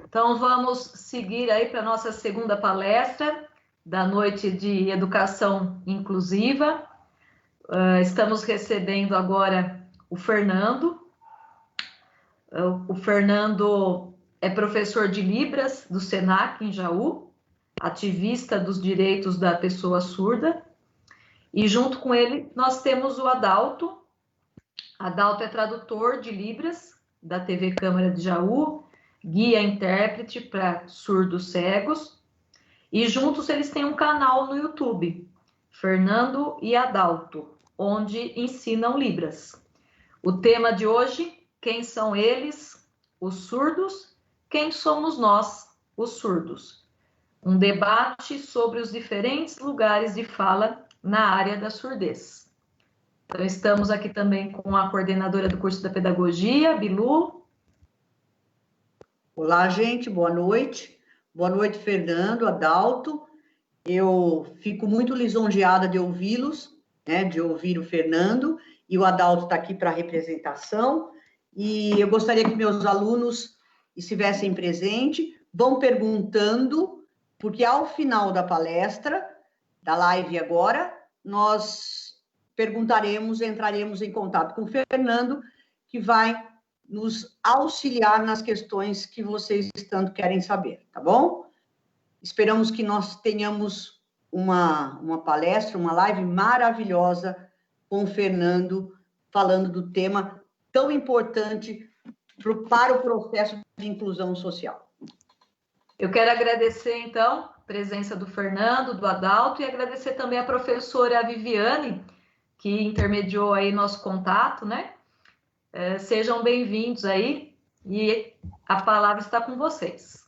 Então, vamos seguir aí para a nossa segunda palestra da noite de Educação Inclusiva. Estamos recebendo agora o Fernando. O Fernando é professor de Libras do Senac, em Jaú, ativista dos direitos da pessoa surda. E junto com ele, nós temos o Adalto. Adalto é tradutor de Libras da TV Câmara de Jaú, guia intérprete para surdos cegos, e juntos eles têm um canal no YouTube, Fernando e Adalto, onde ensinam Libras. O tema de hoje, quem são eles, os surdos, quem somos nós, os surdos? Um debate sobre os diferentes lugares de fala na área da surdez. Então, estamos aqui também com a coordenadora do curso da pedagogia, Bilu. Olá, gente, boa noite. Boa noite, Fernando, Adalto. Eu fico muito lisonjeada de ouvi-los, né, de ouvir o Fernando, e o Adalto está aqui para representação, e eu gostaria que meus alunos estivessem presentes, vão perguntando, porque ao final da palestra, da live agora, nós perguntaremos, entraremos em contato com o Fernando, que vai nos auxiliar nas questões que vocês tanto querem saber, tá bom? Esperamos que nós tenhamos uma palestra, uma live maravilhosa com o Fernando, falando do tema tão importante para o processo de inclusão social. Eu quero agradecer, então, a presença do Fernando, do Adalto, e agradecer também a professora Viviane, que intermediou aí nosso contato, né? Sejam bem-vindos aí, e a palavra está com vocês.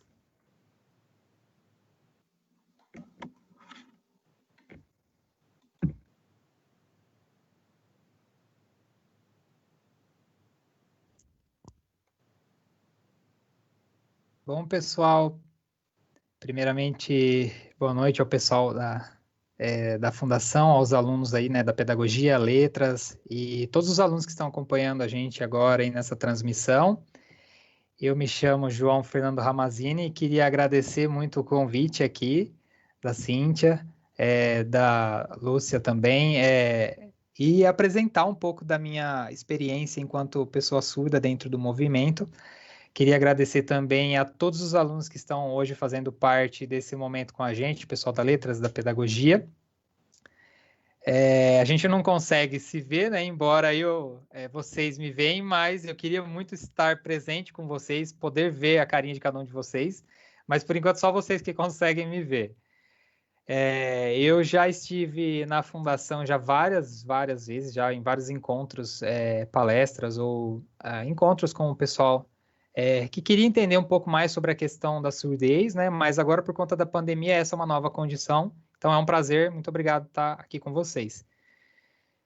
Bom, pessoal, primeiramente, boa noite ao pessoal da Fundação, aos alunos aí, né, da Pedagogia, Letras e todos os alunos que estão acompanhando a gente agora aí nessa transmissão. Eu me chamo João Fernando Ramazini e queria agradecer muito o convite aqui da Cíntia, da Lúcia também, e apresentar um pouco da minha experiência enquanto pessoa surda dentro do movimento. Queria agradecer também a todos os alunos que estão hoje fazendo parte desse momento com a gente, pessoal da Letras, da Pedagogia. A gente não consegue se ver, né? Embora vocês me veem, mas eu queria muito estar presente com vocês, poder ver a carinha de cada um de vocês, mas por enquanto só vocês que conseguem me ver. Eu já estive na Fundação já várias vezes, já em vários encontros, palestras ou encontros com o pessoal que queria entender um pouco mais sobre a questão da surdez, né? Mas agora, por conta da pandemia, essa é uma nova condição. Então, é um prazer. Muito obrigado por estar aqui com vocês.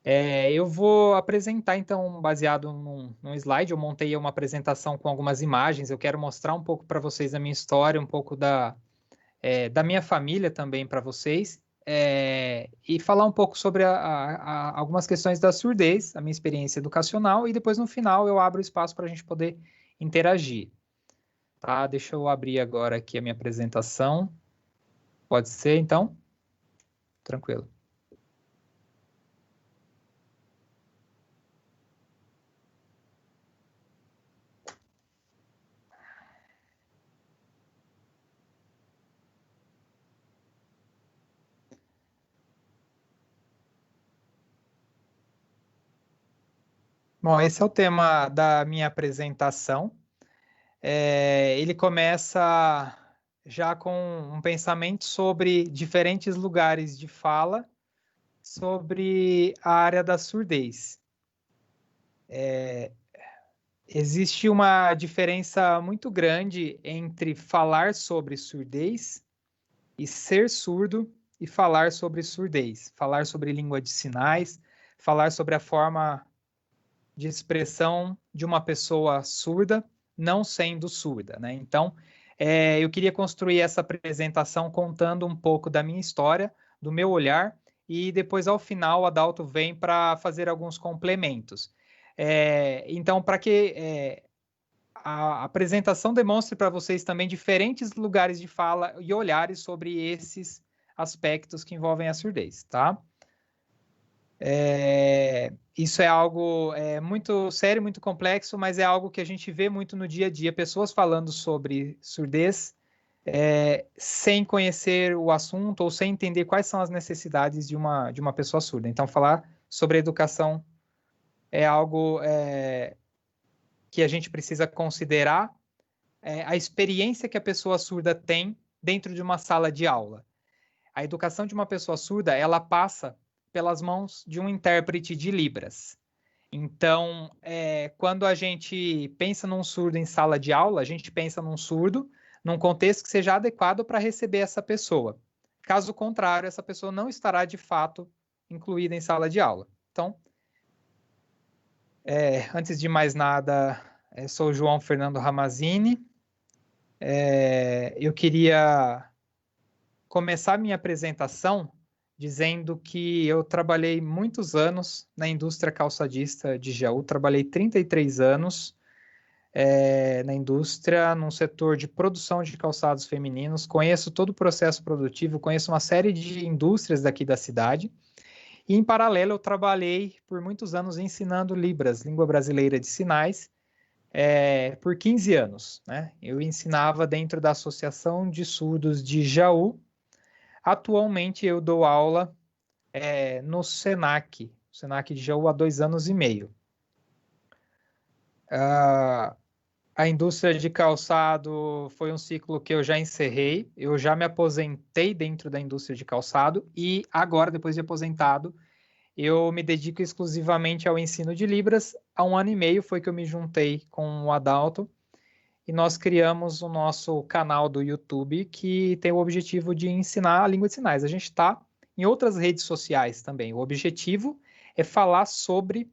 Eu vou apresentar, então, baseado num slide. Eu montei uma apresentação com algumas imagens. Eu quero mostrar um pouco para vocês a minha história, um pouco da minha família também para vocês. E falar um pouco sobre algumas questões da surdez, a minha experiência educacional. E depois, no final, eu abro espaço para a gente poder interagir. Tá? Deixa eu abrir agora aqui a minha apresentação. Pode ser, então? Tranquilo. Bom, esse é o tema da minha apresentação. Ele começa já com um pensamento sobre diferentes lugares de fala sobre a área da surdez. Existe uma diferença muito grande entre falar sobre surdez e ser surdo e falar sobre surdez, falar sobre língua de sinais, falar sobre a forma de expressão de uma pessoa surda, não sendo surda, né? Então, eu queria construir essa apresentação contando um pouco da minha história, do meu olhar, e depois, ao final, o Adalto vem para fazer alguns complementos. Então, para que a apresentação demonstre para vocês também diferentes lugares de fala e olhares sobre esses aspectos que envolvem a surdez, tá? Isso é algo muito sério, muito complexo, mas é algo que a gente vê muito no dia a dia, pessoas falando sobre surdez sem conhecer o assunto ou sem entender quais são as necessidades de uma pessoa surda. Então, falar sobre educação é algo que a gente precisa considerar a experiência que a pessoa surda tem dentro de uma sala de aula. A educação de uma pessoa surda, ela passa pelas mãos de um intérprete de Libras. Então, quando a gente pensa num surdo em sala de aula, a gente pensa num surdo num contexto que seja adequado para receber essa pessoa. Caso contrário, essa pessoa não estará, de fato, incluída em sala de aula. Então, antes de mais nada, sou o João Fernando Ramazzini. Eu queria começar minha apresentação dizendo que eu trabalhei muitos anos na indústria calçadista de Jaú, trabalhei 33 anos na indústria, num setor de produção de calçados femininos, conheço todo o processo produtivo, conheço uma série de indústrias daqui da cidade, e em paralelo eu trabalhei por muitos anos ensinando Libras, Língua Brasileira de Sinais, por 15 anos, né? Eu ensinava dentro da Associação de Surdos de Jaú. Atualmente eu dou aula no Senac de Jaú há 2 anos e meio. A indústria de calçado foi um ciclo que eu já encerrei, eu já me aposentei dentro da indústria de calçado e agora, depois de aposentado, eu me dedico exclusivamente ao ensino de Libras. Há 1 ano e meio foi que eu me juntei com o Adalto e nós criamos o nosso canal do YouTube que tem o objetivo de ensinar a língua de sinais. A gente está em outras redes sociais também. O objetivo é falar sobre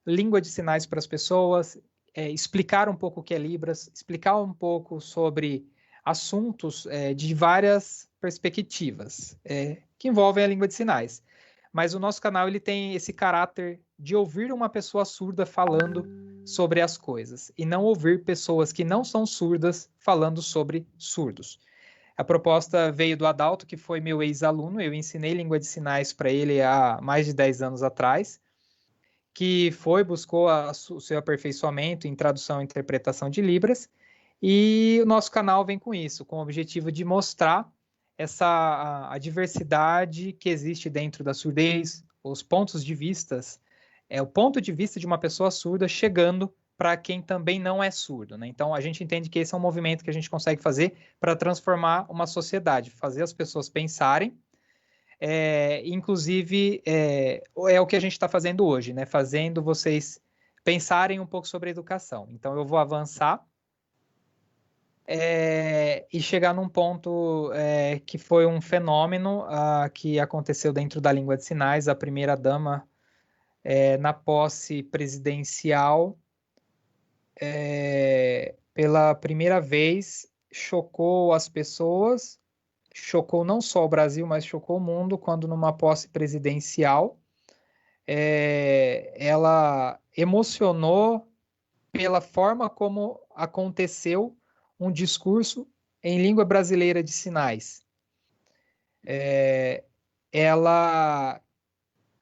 língua de sinais para as pessoas, explicar um pouco o que é Libras, explicar um pouco sobre assuntos de várias perspectivas que envolvem a língua de sinais. Mas o nosso canal ele tem esse caráter de ouvir uma pessoa surda falando sobre as coisas e não ouvir pessoas que não são surdas falando sobre surdos. A proposta veio do Adalto, que foi meu ex-aluno. Eu ensinei língua de sinais para ele há mais de 10 anos atrás, que buscou o seu aperfeiçoamento em tradução e interpretação de Libras, e o nosso canal vem com isso, com o objetivo de mostrar a diversidade que existe dentro da surdez, os pontos de vistas, o ponto de vista de uma pessoa surda chegando para quem também não é surdo, né? Então, a gente entende que esse é um movimento que a gente consegue fazer para transformar uma sociedade, fazer as pessoas pensarem, inclusive, é o que a gente está fazendo hoje, né? Fazendo vocês pensarem um pouco sobre a educação. Então, eu vou avançar e chegar num ponto que foi um fenômeno que aconteceu dentro da língua de sinais. A primeira-dama, na posse presidencial, pela primeira vez, chocou as pessoas, chocou não só o Brasil, mas chocou o mundo, quando numa posse presidencial, ela emocionou pela forma como aconteceu um discurso em língua brasileira de sinais.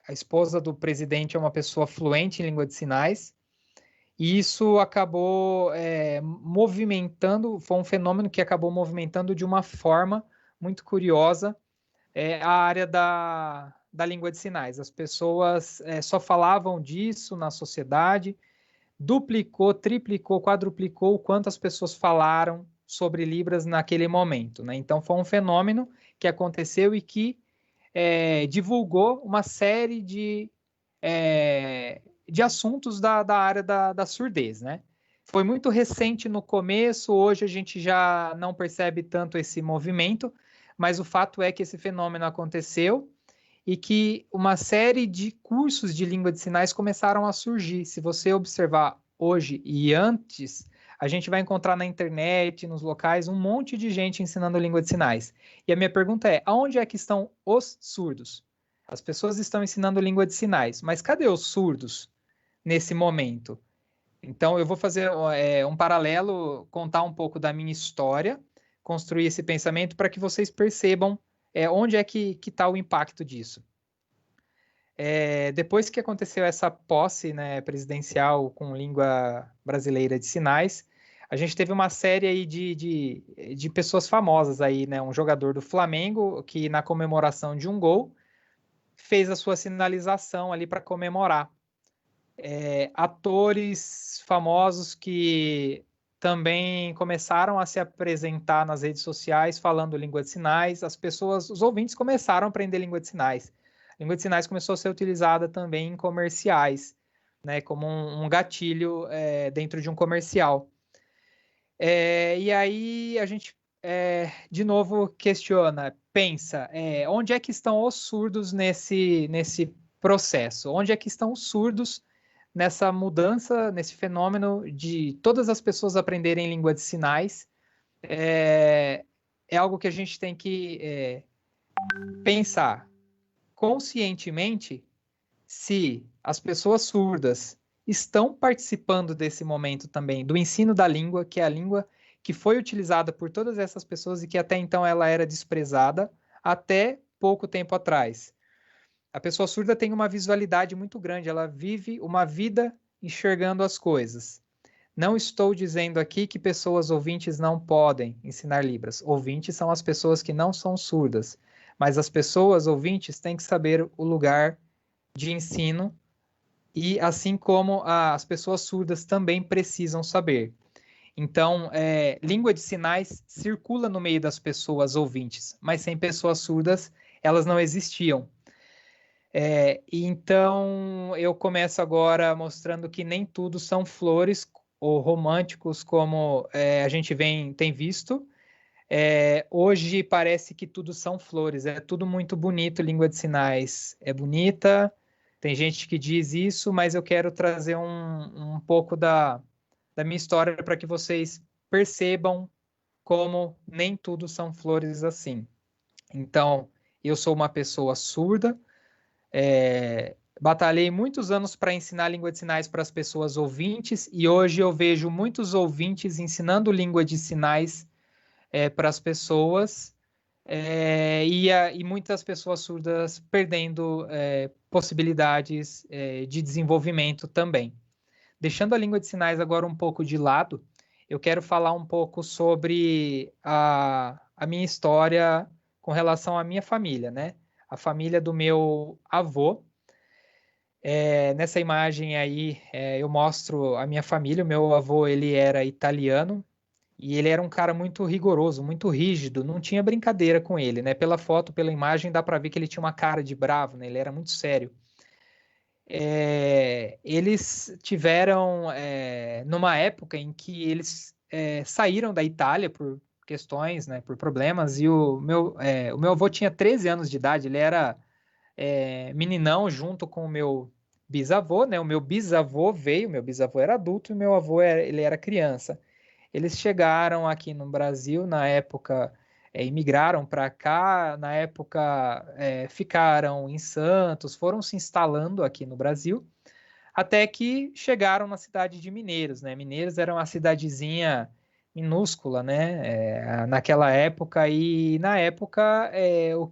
A esposa do presidente é uma pessoa fluente em língua de sinais, e isso acabou movimentando, foi um fenômeno que acabou movimentando de uma forma muito curiosa a área da língua de sinais. As pessoas só falavam disso na sociedade, duplicou, triplicou, quadruplicou o quanto as pessoas falaram sobre Libras naquele momento, né? Então, foi um fenômeno que aconteceu e que divulgou uma série de assuntos da área da surdez, né? Foi muito recente no começo, hoje a gente já não percebe tanto esse movimento, mas o fato é que esse fenômeno aconteceu e que uma série de cursos de língua de sinais começaram a surgir. Se você observar hoje e antes, a gente vai encontrar na internet, nos locais, um monte de gente ensinando língua de sinais. E a minha pergunta é, aonde é que estão os surdos? As pessoas estão ensinando língua de sinais, mas cadê os surdos nesse momento? Então, eu vou fazer um paralelo, contar um pouco da minha história, construir esse pensamento para que vocês percebam onde é que está o impacto disso. Depois que aconteceu essa posse, né, presidencial com língua brasileira de sinais, a gente teve uma série aí de pessoas famosas aí, né? Um jogador do Flamengo que na comemoração de um gol fez a sua sinalização ali para comemorar. Atores famosos que também começaram a se apresentar nas redes sociais falando língua de sinais, os ouvintes começaram a aprender língua de sinais. A língua de sinais começou a ser utilizada também em comerciais, né, como um gatilho dentro de um comercial. E aí a gente, de novo, questiona, pensa, onde é que estão os surdos nesse processo? Onde é que estão os surdos nessa mudança, nesse fenômeno de todas as pessoas aprenderem língua de sinais? É algo que a gente tem que pensar conscientemente se as pessoas surdas estão participando desse momento também, do ensino da língua, que é a língua que foi utilizada por todas essas pessoas e que até então ela era desprezada até pouco tempo atrás. A pessoa surda tem uma visualidade muito grande, ela vive uma vida enxergando as coisas. Não estou dizendo aqui que pessoas ouvintes não podem ensinar Libras. Ouvintes são as pessoas que não são surdas, mas as pessoas ouvintes têm que saber o lugar de ensino e assim como as pessoas surdas também precisam saber. Então, língua de sinais circula no meio das pessoas ouvintes, mas sem pessoas surdas elas não existiam. Então, eu começo agora mostrando que nem tudo são flores ou românticos como a gente tem visto. Hoje parece que tudo são flores, é tudo muito bonito, língua de sinais é bonita, tem gente que diz isso, mas eu quero trazer um pouco da minha história para que vocês percebam como nem tudo são flores assim. Então, eu sou uma pessoa surda, batalhei muitos anos para ensinar língua de sinais para as pessoas ouvintes e hoje eu vejo muitos ouvintes ensinando língua de sinais para as pessoas e muitas pessoas surdas perdendo possibilidades de desenvolvimento também. Deixando a língua de sinais agora um pouco de lado, eu quero falar um pouco sobre a minha história com relação à minha família, né? A família do meu avô. Nessa imagem aí, eu mostro a minha família. O meu avô, ele era italiano e ele era um cara muito rigoroso, muito rígido, não tinha brincadeira com ele, né? Pela foto, pela imagem, dá para ver que ele tinha uma cara de bravo, né? Ele era muito sério. Eles tiveram numa época em que eles saíram da Itália por questões, né, por problemas, e o meu avô tinha 13 anos de idade, ele era meninão junto com o meu bisavô, né? O meu bisavô era adulto e o meu avô ele era criança. Eles chegaram aqui no Brasil na época, imigraram para cá, na época ficaram em Santos, foram se instalando aqui no Brasil, até que chegaram na cidade de Mineiros, né? Mineiros era uma cidadezinha minúscula, né? Naquela época, e na época o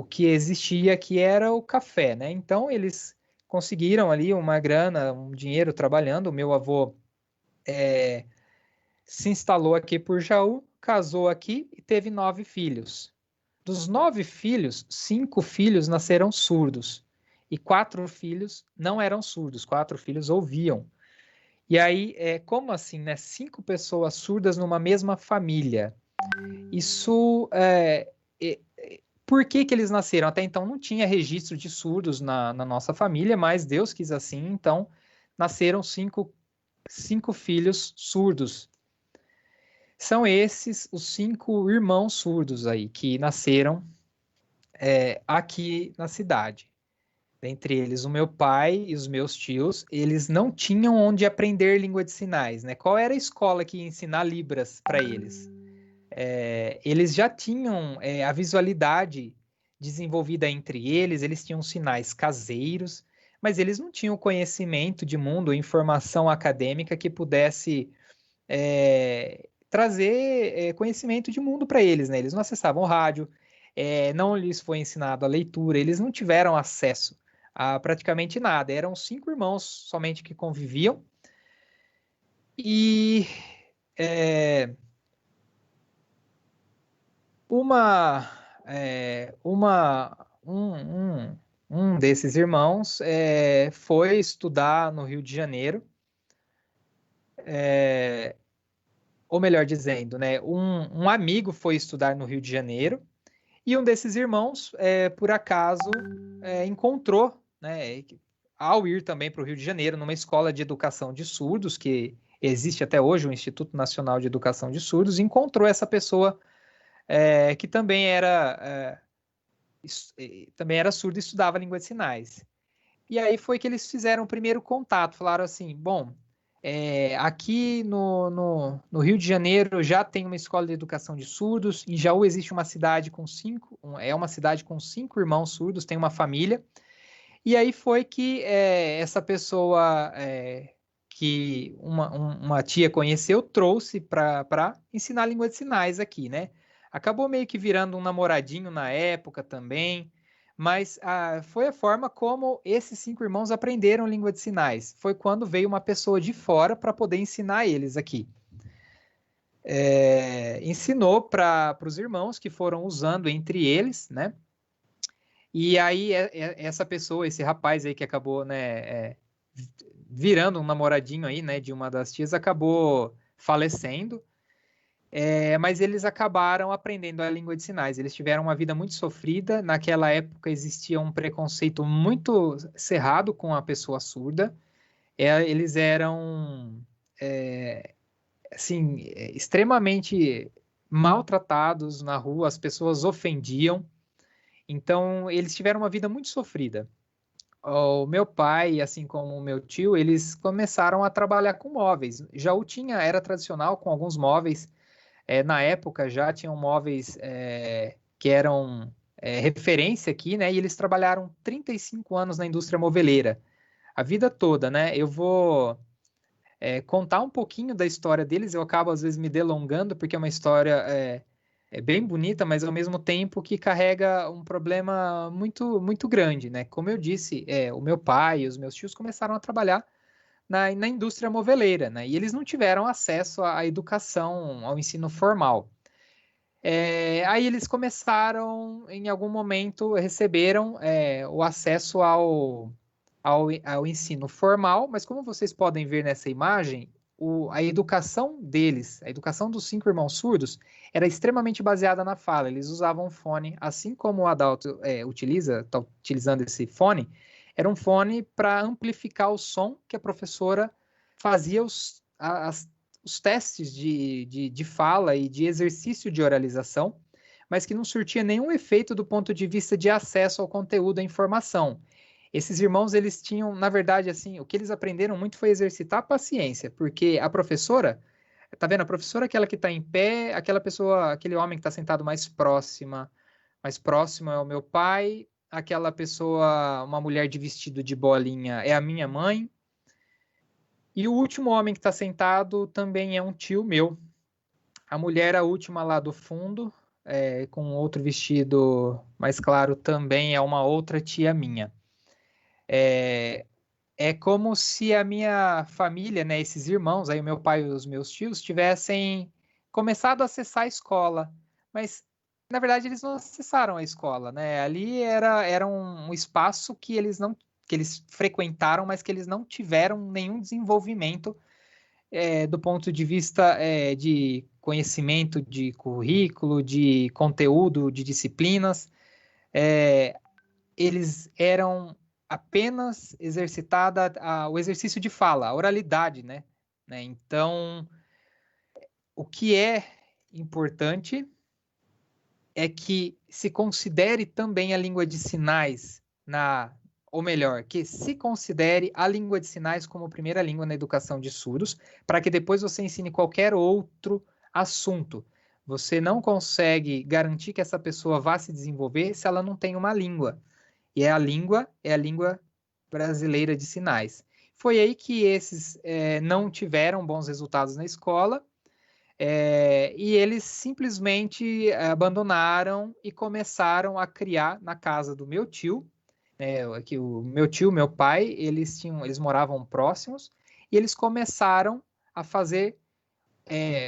que existia aqui era o café, né? Então eles conseguiram ali uma grana, um dinheiro trabalhando. O meu avô se instalou aqui por Jaú, casou aqui e teve 9 filhos. Dos 9 filhos, 5 filhos nasceram surdos e 4 filhos não eram surdos, 4 filhos ouviam. E aí, como assim, né? 5 pessoas surdas numa mesma família. Isso, por que eles nasceram? Até então não tinha registro de surdos na nossa família, mas Deus quis assim, então nasceram 5 filhos surdos. São esses os 5 irmãos surdos aí que nasceram aqui na cidade. Dentre eles, o meu pai e os meus tios, eles não tinham onde aprender língua de sinais, né? Qual era a escola que ia ensinar Libras para eles? Eles já tinham a visualidade desenvolvida entre eles tinham sinais caseiros, mas eles não tinham conhecimento de mundo, informação acadêmica que pudesse trazer conhecimento de mundo para eles, né? Eles não acessavam rádio, não lhes foi ensinado a leitura, eles não tiveram acesso a praticamente nada. Eram 5 irmãos somente que conviviam. E um desses irmãos foi estudar no Rio de Janeiro, ou melhor dizendo, né, um amigo foi estudar no Rio de Janeiro, e um desses irmãos, por acaso, encontrou, né, ao ir também para o Rio de Janeiro, numa escola de educação de surdos, que existe até hoje, o Instituto Nacional de Educação de Surdos, encontrou essa pessoa que também era surdo e estudava língua de sinais. E aí foi que eles fizeram o primeiro contato, falaram assim, bom, aqui no Rio de Janeiro já tem uma escola de educação de surdos, em Jaú existe uma cidade com 5 irmãos surdos, tem uma família, e aí foi que essa pessoa que uma tia conheceu trouxe para ensinar língua de sinais aqui, né? Acabou meio que virando um namoradinho na época também, mas foi a forma como esses 5 irmãos aprenderam língua de sinais. Foi quando veio uma pessoa de fora para poder ensinar eles aqui. Ensinou para os irmãos que foram usando entre eles, né? E aí essa pessoa, esse rapaz aí que acabou, né, virando um namoradinho aí, né, de uma das tias, acabou falecendo. Mas eles acabaram aprendendo a língua de sinais. Eles tiveram uma vida muito sofrida. Naquela época existia um preconceito muito cerrado com a pessoa surda. Eles eram assim, extremamente maltratados na rua, as pessoas ofendiam. Então, eles tiveram uma vida muito sofrida. O meu pai, assim como o meu tio, eles começaram a trabalhar com móveis. Jaú era tradicional com alguns móveis. Na época já tinham móveis que eram referência aqui, né? E eles trabalharam 35 anos na indústria moveleira, a vida toda, né? Eu vou contar um pouquinho da história deles, eu acabo às vezes me delongando, porque é uma história bem bonita, mas ao mesmo tempo que carrega um problema muito, muito grande, né? Como eu disse, o meu pai e os meus tios começaram a trabalhar na indústria moveleira, né? E eles não tiveram acesso à educação, ao ensino formal. Aí eles começaram, em algum momento, receberam o acesso ao ensino formal, mas como vocês podem ver nessa imagem, a educação deles, a educação dos 5 irmãos surdos, era extremamente baseada na fala. Eles usavam fone, assim como o Adalto está utilizando esse fone, era um fone para amplificar o som que a professora fazia os testes de fala e de exercício de oralização, mas que não surtia nenhum efeito do ponto de vista de acesso ao conteúdo, à informação. Esses irmãos, eles tinham, na verdade, assim, o que eles aprenderam muito foi exercitar a paciência, porque a professora, tá vendo? A professora é aquela que está em pé, aquela pessoa, aquele homem que está sentado mais próximo é o meu pai, aquela pessoa, uma mulher de vestido de bolinha é a minha mãe, e o último homem que está sentado também é um tio meu. A mulher, a última lá do fundo, com outro vestido mais claro, também é uma outra tia minha. É como se a minha família, né, esses irmãos, aí o meu pai e os meus tios, tivessem começado a acessar a escola, mas na verdade eles não acessaram a escola, né? Ali era um espaço que eles frequentaram, mas que eles não tiveram nenhum desenvolvimento do ponto de vista de conhecimento, de currículo, de conteúdo, de disciplinas. Eles eram apenas exercitada o exercício de fala, a oralidade, né? Então, o que é importante é que se considere também a língua de sinais ou melhor, que se considere a língua de sinais como primeira língua na educação de surdos, para que depois você ensine qualquer outro assunto. Você não consegue garantir que essa pessoa vá se desenvolver se ela não tem uma língua. E a língua Brasileira de Sinais. Foi aí que esses não tiveram bons resultados na escola, e eles simplesmente abandonaram e começaram a criar na casa do meu tio, que o meu tio, meu pai, eles moravam próximos, e eles começaram a fazer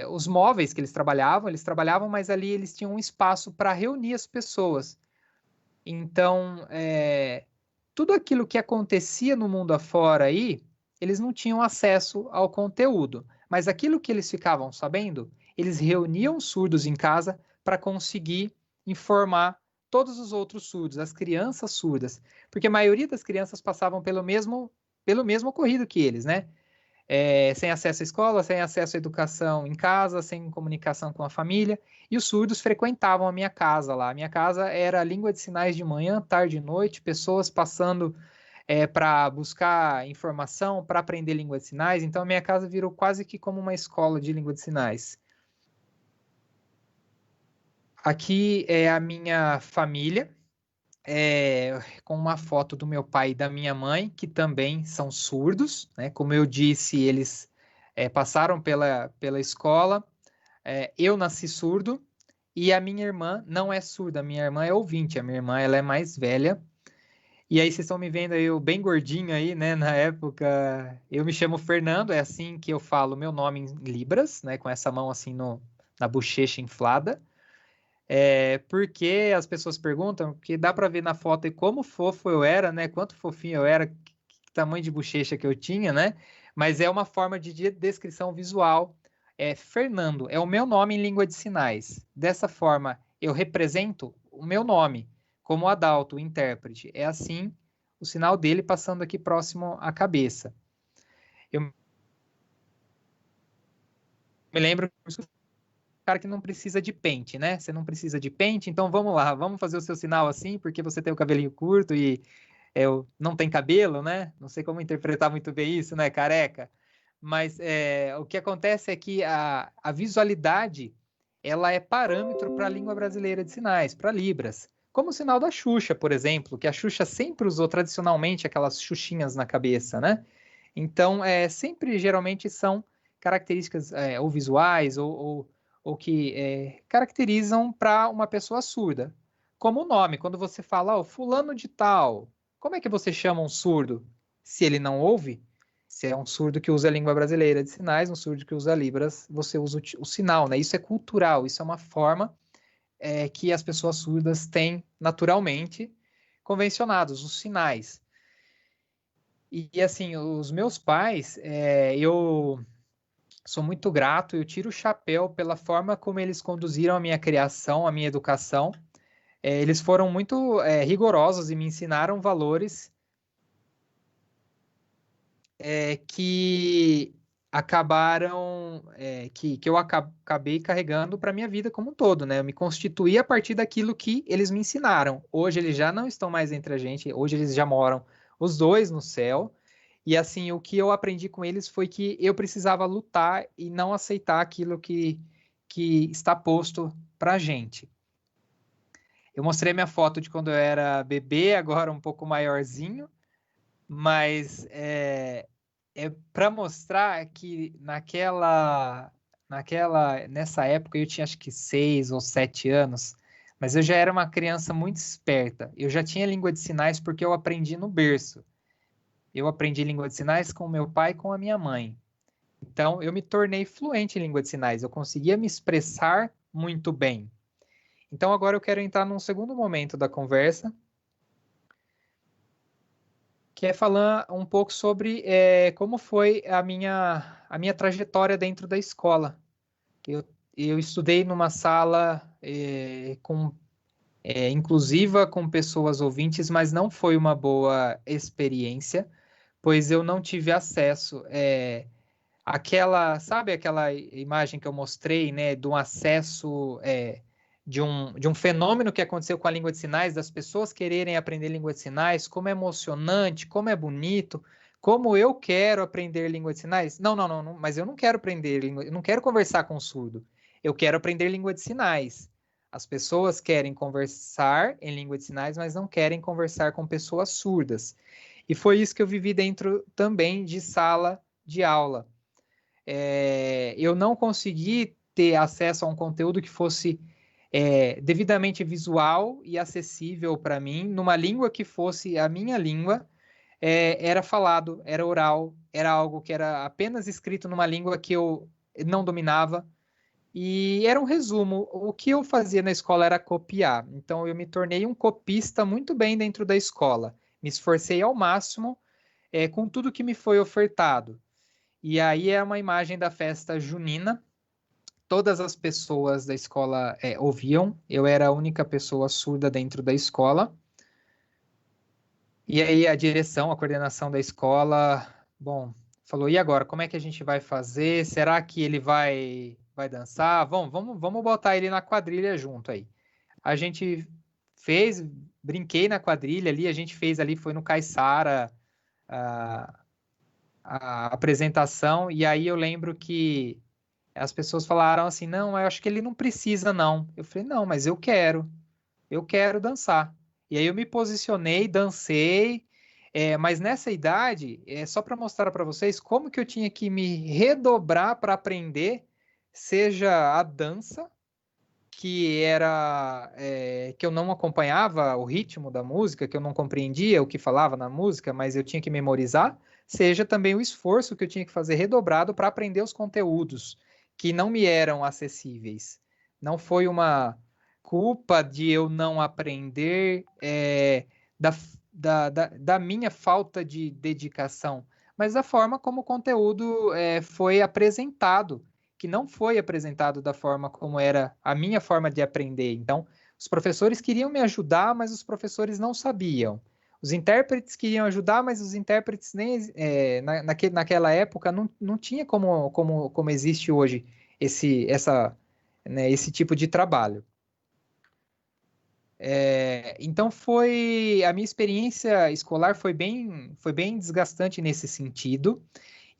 os móveis que eles trabalhavam, mas ali eles tinham um espaço para reunir as pessoas. Então, tudo aquilo que acontecia no mundo afora aí, eles não tinham acesso ao conteúdo. Mas aquilo que eles ficavam sabendo, eles reuniam surdos em casa para conseguir informar todos os outros surdos, as crianças surdas. Porque a maioria das crianças passavam pelo mesmo ocorrido que eles, né? Sem acesso à escola, sem acesso à educação em casa, sem comunicação com a família, e os surdos frequentavam a minha casa lá. A minha casa era língua de sinais de manhã, tarde e noite, pessoas passando para buscar informação, para aprender língua de sinais. Então, a minha casa virou quase que como uma escola de língua de sinais. Aqui é a minha família, com uma foto do meu pai e da minha mãe, que também são surdos, né? Como eu disse, eles passaram pela escola. Eu nasci surdo e a minha irmã não é surda, a minha irmã é ouvinte, a minha irmã ela é mais velha. E aí vocês estão me vendo aí, eu bem gordinho aí, né? Na época, eu me chamo Fernando, é assim que eu falo meu nome em libras, né? Com essa mão assim na bochecha inflada. Porque as pessoas perguntam, que dá para ver na foto e como fofo eu era, né? Quanto fofinho eu era, que tamanho de bochecha que eu tinha, né? Mas é uma forma de descrição visual. Fernando é o meu nome em língua de sinais. Dessa forma, eu represento o meu nome como Adalto, o intérprete. É assim o sinal dele passando aqui próximo à cabeça. Eu me lembro cara que não precisa de pente, né? Você não precisa de pente, então vamos lá, vamos fazer o seu sinal assim, porque você tem o cabelinho curto e não tem cabelo, né? Não sei como interpretar muito bem isso, né? Careca. Mas o que acontece é que a visualidade ela é parâmetro para a língua brasileira de sinais, para Libras. Como o sinal da Xuxa, por exemplo, que a Xuxa sempre usou tradicionalmente aquelas xuxinhas na cabeça, né? Então, sempre geralmente são características ou visuais ou que caracterizam para uma pessoa surda. Como o nome, quando você fala, fulano de tal, como é que você chama um surdo? Se ele não ouve, se é um surdo que usa a língua brasileira de sinais, um surdo que usa Libras, você usa o sinal, né? Isso é cultural, isso é uma forma que as pessoas surdas têm naturalmente convencionados, os sinais. E assim, os meus pais, eu sou muito grato, eu tiro o chapéu pela forma como eles conduziram a minha criação, a minha educação. Eles foram muito rigorosos e me ensinaram valores que acabaram, que eu acabei carregando para minha vida como um todo, né? Eu me constituí a partir daquilo que eles me ensinaram. Hoje eles já não estão mais entre a gente, hoje eles já moram os dois no céu. E assim, o que eu aprendi com eles foi que eu precisava lutar e não aceitar aquilo que está posto para a gente. Eu mostrei minha foto de quando eu era bebê, agora um pouco maiorzinho, mas é para mostrar que nessa época eu tinha acho que 6 ou 7 anos, mas eu já era uma criança muito esperta. Eu já tinha língua de sinais porque eu aprendi no berço. Eu aprendi língua de sinais com meu pai e com a minha mãe. Então, eu me tornei fluente em língua de sinais. Eu conseguia me expressar muito bem. Então, agora eu quero entrar num segundo momento da conversa, que é falar um pouco sobre como foi a minha trajetória dentro da escola. Eu estudei numa sala inclusiva com pessoas ouvintes, mas não foi uma boa experiência, pois eu não tive acesso sabe aquela imagem que eu mostrei, né, de um acesso de um fenômeno que aconteceu com a língua de sinais, das pessoas quererem aprender língua de sinais, como é emocionante, como é bonito, como eu quero aprender língua de sinais? Não, mas eu não quero aprender língua, eu não quero conversar com surdo, eu quero aprender língua de sinais. As pessoas querem conversar em língua de sinais, mas não querem conversar com pessoas surdas. E foi isso que eu vivi dentro também de sala de aula. Eu não consegui ter acesso a um conteúdo que fosse devidamente visual e acessível para mim, numa língua que fosse a minha língua. Era falado, era oral, era algo que era apenas escrito numa língua que eu não dominava. E era um resumo. O que eu fazia na escola era copiar. Então, eu me tornei um copista muito bem dentro da escola. Me esforcei ao máximo com tudo que me foi ofertado. E aí é uma imagem da festa junina. Todas as pessoas da escola ouviam. Eu era a única pessoa surda dentro da escola. E aí a direção, a coordenação da escola, bom, falou, e agora, como é que a gente vai fazer? Será que ele vai dançar? Vamos botar ele na quadrilha junto aí. A gente fez, brinquei na quadrilha ali, a gente fez ali, foi no Caiçara a apresentação, e aí eu lembro que as pessoas falaram assim, não, eu acho que ele não precisa não. Eu falei, não, mas eu quero dançar. E aí eu me posicionei, dancei, mas nessa idade, só para mostrar para vocês como que eu tinha que me redobrar para aprender, seja a dança, que eu não acompanhava o ritmo da música, que eu não compreendia o que falava na música, mas eu tinha que memorizar, seja também o esforço que eu tinha que fazer redobrado para aprender os conteúdos que não me eram acessíveis. Não foi uma culpa de eu não aprender da minha falta de dedicação, mas da forma como o conteúdo foi apresentado, que não foi apresentado da forma como era a minha forma de aprender. Então, os professores queriam me ajudar, mas os professores não sabiam. Os intérpretes queriam ajudar, mas os intérpretes nem naquela época não tinha como existe hoje esse tipo de trabalho. Então a minha experiência escolar foi bem desgastante nesse sentido.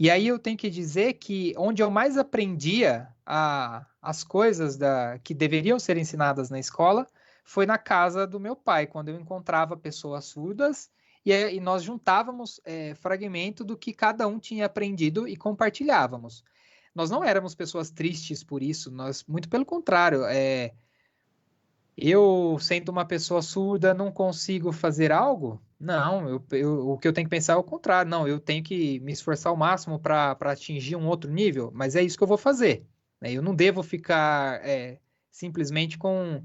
E aí eu tenho que dizer que onde eu mais aprendia as coisas que deveriam ser ensinadas na escola foi na casa do meu pai, quando eu encontrava pessoas surdas e nós juntávamos fragmento do que cada um tinha aprendido e compartilhávamos. Nós não éramos pessoas tristes por isso, muito pelo contrário. Eu, sendo uma pessoa surda, não consigo fazer algo? Não, o que eu tenho que pensar é o contrário. Não, eu tenho que me esforçar ao máximo para atingir um outro nível, mas é isso que eu vou fazer. Né? Eu não devo ficar simplesmente com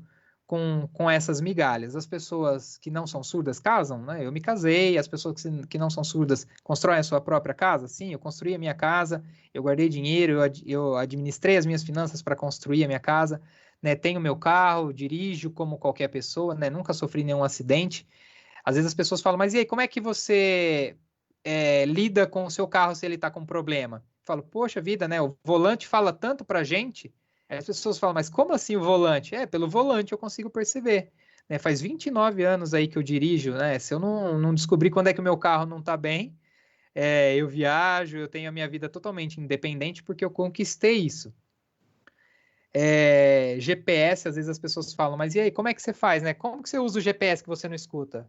essas migalhas. As pessoas que não são surdas casam, né? Eu me casei, as pessoas que não são surdas constroem a sua própria casa. Sim, eu construí a minha casa, eu guardei dinheiro, eu administrei as minhas finanças para construir a minha casa. Né, tenho meu carro, dirijo como qualquer pessoa, né, nunca sofri nenhum acidente. Às vezes as pessoas falam, mas e aí, como é que você lida com o seu carro se ele está com problema? Eu falo, poxa vida, né, o volante fala tanto pra gente. Aí as pessoas falam, mas como assim o volante? Pelo volante eu consigo perceber. Né, faz 29 anos aí que eu dirijo, né, se eu não descobrir quando é que o meu carro não está bem, eu viajo, eu tenho a minha vida totalmente independente porque eu conquistei isso. GPS, às vezes as pessoas falam, mas e aí, como é que você faz, né? Como que você usa o GPS que você não escuta?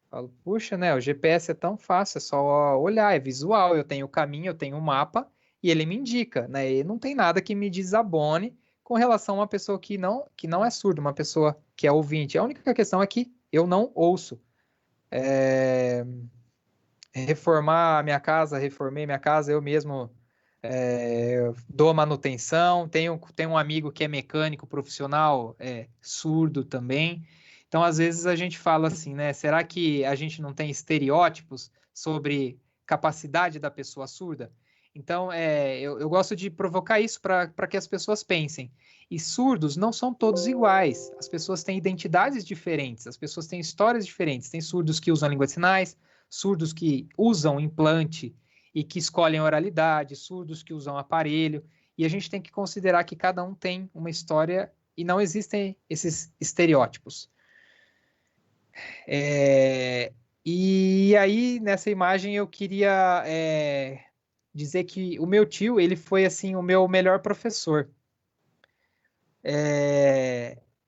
Eu falo, puxa, né? O GPS é tão fácil, é só olhar, é visual, eu tenho o caminho, eu tenho o mapa e ele me indica, né? E não tem nada que me desabone com relação a uma pessoa que não é surda, uma pessoa que é ouvinte. A única questão é que eu não ouço. Reformar a minha casa, reformei minha casa, eu mesmo dou manutenção, tenho um amigo que é mecânico profissional, surdo também. Então, às vezes a gente fala assim, né? Será que a gente não tem estereótipos sobre capacidade da pessoa surda? Então, eu gosto de provocar isso para que as pessoas pensem. E surdos não são todos iguais. As pessoas têm identidades diferentes, as pessoas têm histórias diferentes. Tem surdos que usam língua de sinais, surdos que usam implante e que escolhem oralidade, surdos que usam aparelho, e a gente tem que considerar que cada um tem uma história e não existem esses estereótipos. E aí, nessa imagem, eu queria dizer que o meu tio, ele foi, assim, o meu melhor professor.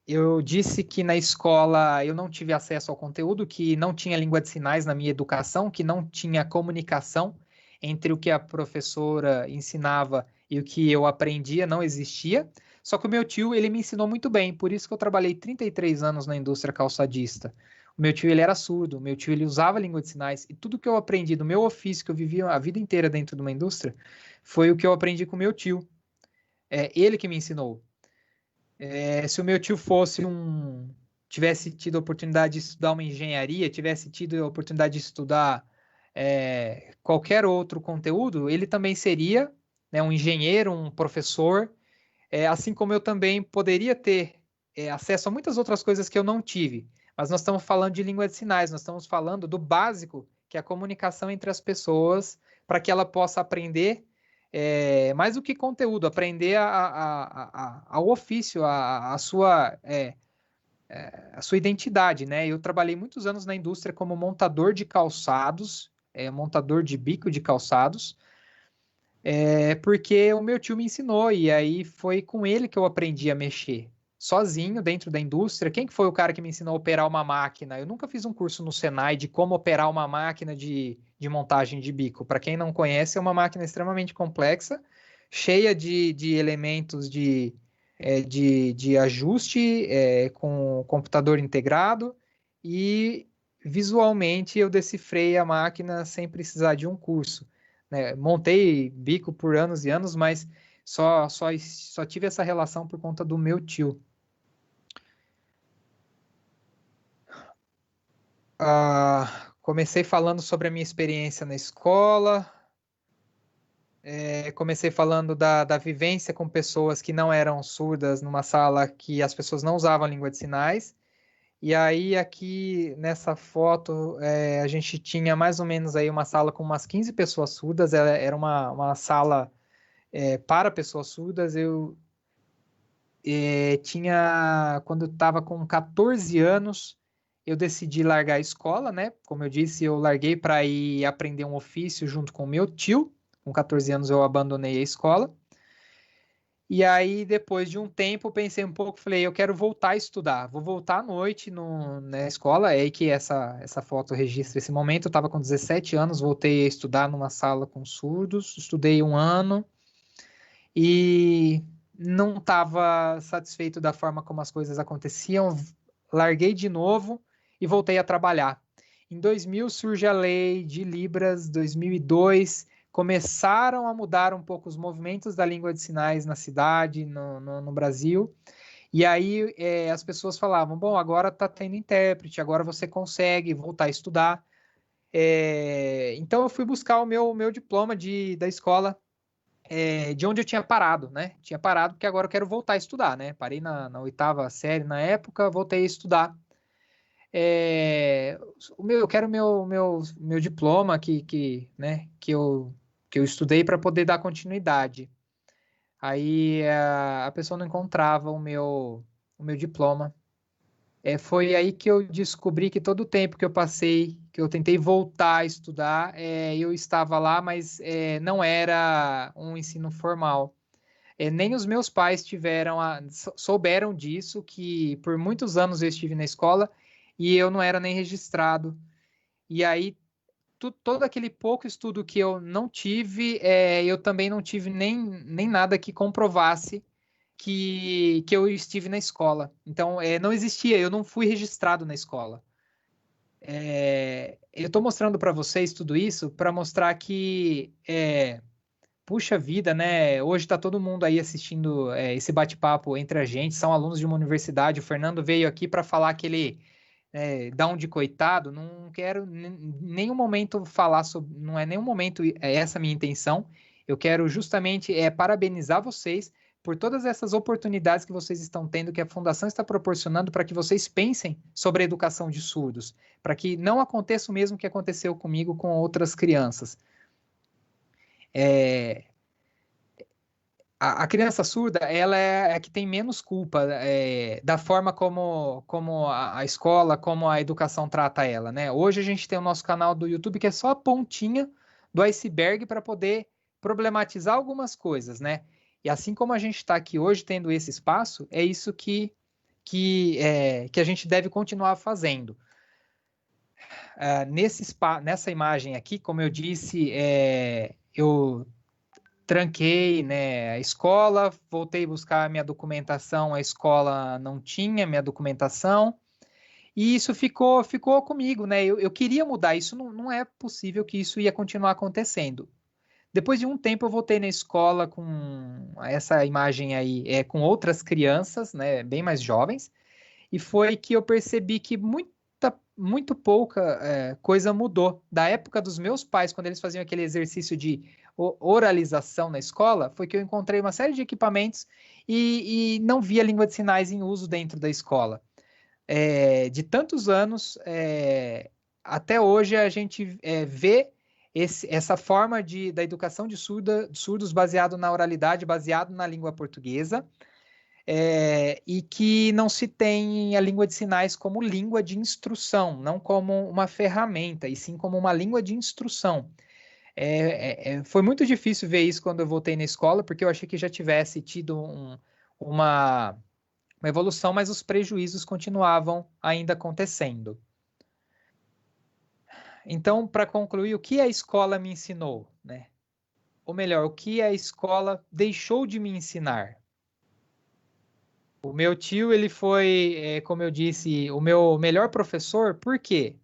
Eu disse que na escola eu não tive acesso ao conteúdo, que não tinha língua de sinais na minha educação, que não tinha comunicação entre o que a professora ensinava e o que eu aprendia, não existia. Só que o meu tio, ele me ensinou muito bem, por isso que eu trabalhei 33 anos na indústria calçadista. O meu tio, ele era surdo, o meu tio, ele usava língua de sinais, e tudo que eu aprendi do meu ofício, que eu vivia a vida inteira dentro de uma indústria, foi o que eu aprendi com o meu tio. É ele que me ensinou. Se o meu tio tivesse tido a oportunidade de estudar uma engenharia, tivesse tido a oportunidade de estudar qualquer outro conteúdo, ele também seria, né, um engenheiro, um professor, assim como eu também poderia ter acesso a muitas outras coisas que eu não tive. Mas nós estamos falando de língua de sinais, nós estamos falando do básico, que é a comunicação entre as pessoas, para que ela possa aprender mais do que conteúdo, aprender ao ofício, a sua identidade, né? Eu trabalhei muitos anos na indústria como montador de calçados, montador de bico de calçados, porque o meu tio me ensinou, e aí foi com ele que eu aprendi a mexer. Sozinho, dentro da indústria. Quem que foi o cara que me ensinou a operar uma máquina? Eu nunca fiz um curso no Senai de como operar uma máquina de montagem de bico. Para quem não conhece, é uma máquina extremamente complexa, cheia de elementos de ajuste, com computador integrado, e visualmente eu decifrei a máquina sem precisar de um curso, né? Montei bico por anos e anos, mas só tive essa relação por conta do meu tio. Comecei falando sobre a minha experiência na escola, comecei falando da vivência com pessoas que não eram surdas numa sala que as pessoas não usavam a língua de sinais. E aí aqui nessa foto a gente tinha mais ou menos aí uma sala com umas 15 pessoas surdas, era uma sala para pessoas surdas. Eu quando eu estava com 14 anos, eu decidi largar a escola, né? Como eu disse, eu larguei para ir aprender um ofício junto com meu tio. Com 14 anos eu abandonei a escola. E aí, depois de um tempo, pensei um pouco, falei, eu quero voltar a estudar. Vou voltar à noite na escola, é aí que essa foto registra esse momento. Eu estava com 17 anos, voltei a estudar numa sala com surdos, estudei um ano e não estava satisfeito da forma como as coisas aconteciam. Larguei de novo e voltei a trabalhar. Em 2000 surge a lei de Libras, 2002 começaram a mudar um pouco os movimentos da língua de sinais na cidade, no Brasil. E aí as pessoas falavam, bom, agora está tendo intérprete, agora você consegue voltar a estudar. Então eu fui buscar o meu diploma da escola, de onde eu tinha parado, né? Tinha parado porque agora eu quero voltar a estudar, né? Parei na 8ª série na época, voltei a estudar. Eu quero meu diploma né, que eu estudei para poder dar continuidade. Aí a pessoa não encontrava o meu diploma. Foi aí que eu descobri que todo o tempo que eu passei, que eu tentei voltar a estudar, eu estava lá, mas não era um ensino formal. Nem os meus pais souberam disso, que por muitos anos eu estive na escola e eu não era nem registrado. E aí, todo aquele pouco estudo que eu não tive, eu também não tive nem nada que comprovasse que eu estive na escola. Então, não existia, eu não fui registrado na escola. Eu estou mostrando para vocês tudo isso para mostrar que puxa vida, né? Hoje está todo mundo aí assistindo esse bate-papo entre a gente, são alunos de uma universidade. O Fernando veio aqui para falar que ele dá um de coitado. Não quero nenhum momento falar sobre, não é nenhum momento essa a minha intenção. Eu quero justamente parabenizar vocês por todas essas oportunidades que vocês estão tendo, que a Fundação está proporcionando para que vocês pensem sobre a educação de surdos, para que não aconteça o mesmo que aconteceu comigo com outras crianças. A criança surda, ela é a que tem menos culpa da forma como a escola, como a educação trata ela, né? Hoje a gente tem o nosso canal do YouTube, que é só a pontinha do iceberg para poder problematizar algumas coisas, né? E assim como a gente está aqui hoje tendo esse espaço, é isso que que a gente deve continuar fazendo. Nessa imagem aqui, como eu disse, eu tranquei, né, a escola, voltei a buscar a minha documentação, a escola não tinha minha documentação, e isso ficou comigo, né? Eu queria mudar, isso não é possível que isso ia continuar acontecendo. Depois de um tempo eu voltei na escola com essa imagem aí, com outras crianças, né, bem mais jovens, e foi que eu percebi que muito pouca coisa mudou. Da época dos meus pais, quando eles faziam aquele exercício de oralização na escola, foi que eu encontrei uma série de equipamentos e não via língua de sinais em uso dentro da escola. De tantos anos, até hoje a gente vê essa forma da educação de surdos baseado na oralidade, baseado na língua portuguesa, e que não se tem a língua de sinais como língua de instrução, não como uma ferramenta, e sim como uma língua de instrução. Foi muito difícil ver isso quando eu voltei na escola, porque eu achei que já tivesse tido uma evolução, mas os prejuízos continuavam ainda acontecendo. Então, para concluir, o que a escola me ensinou, né? Ou melhor, o que a escola deixou de me ensinar? O meu tio, ele foi, como eu disse, o meu melhor professor, por quê?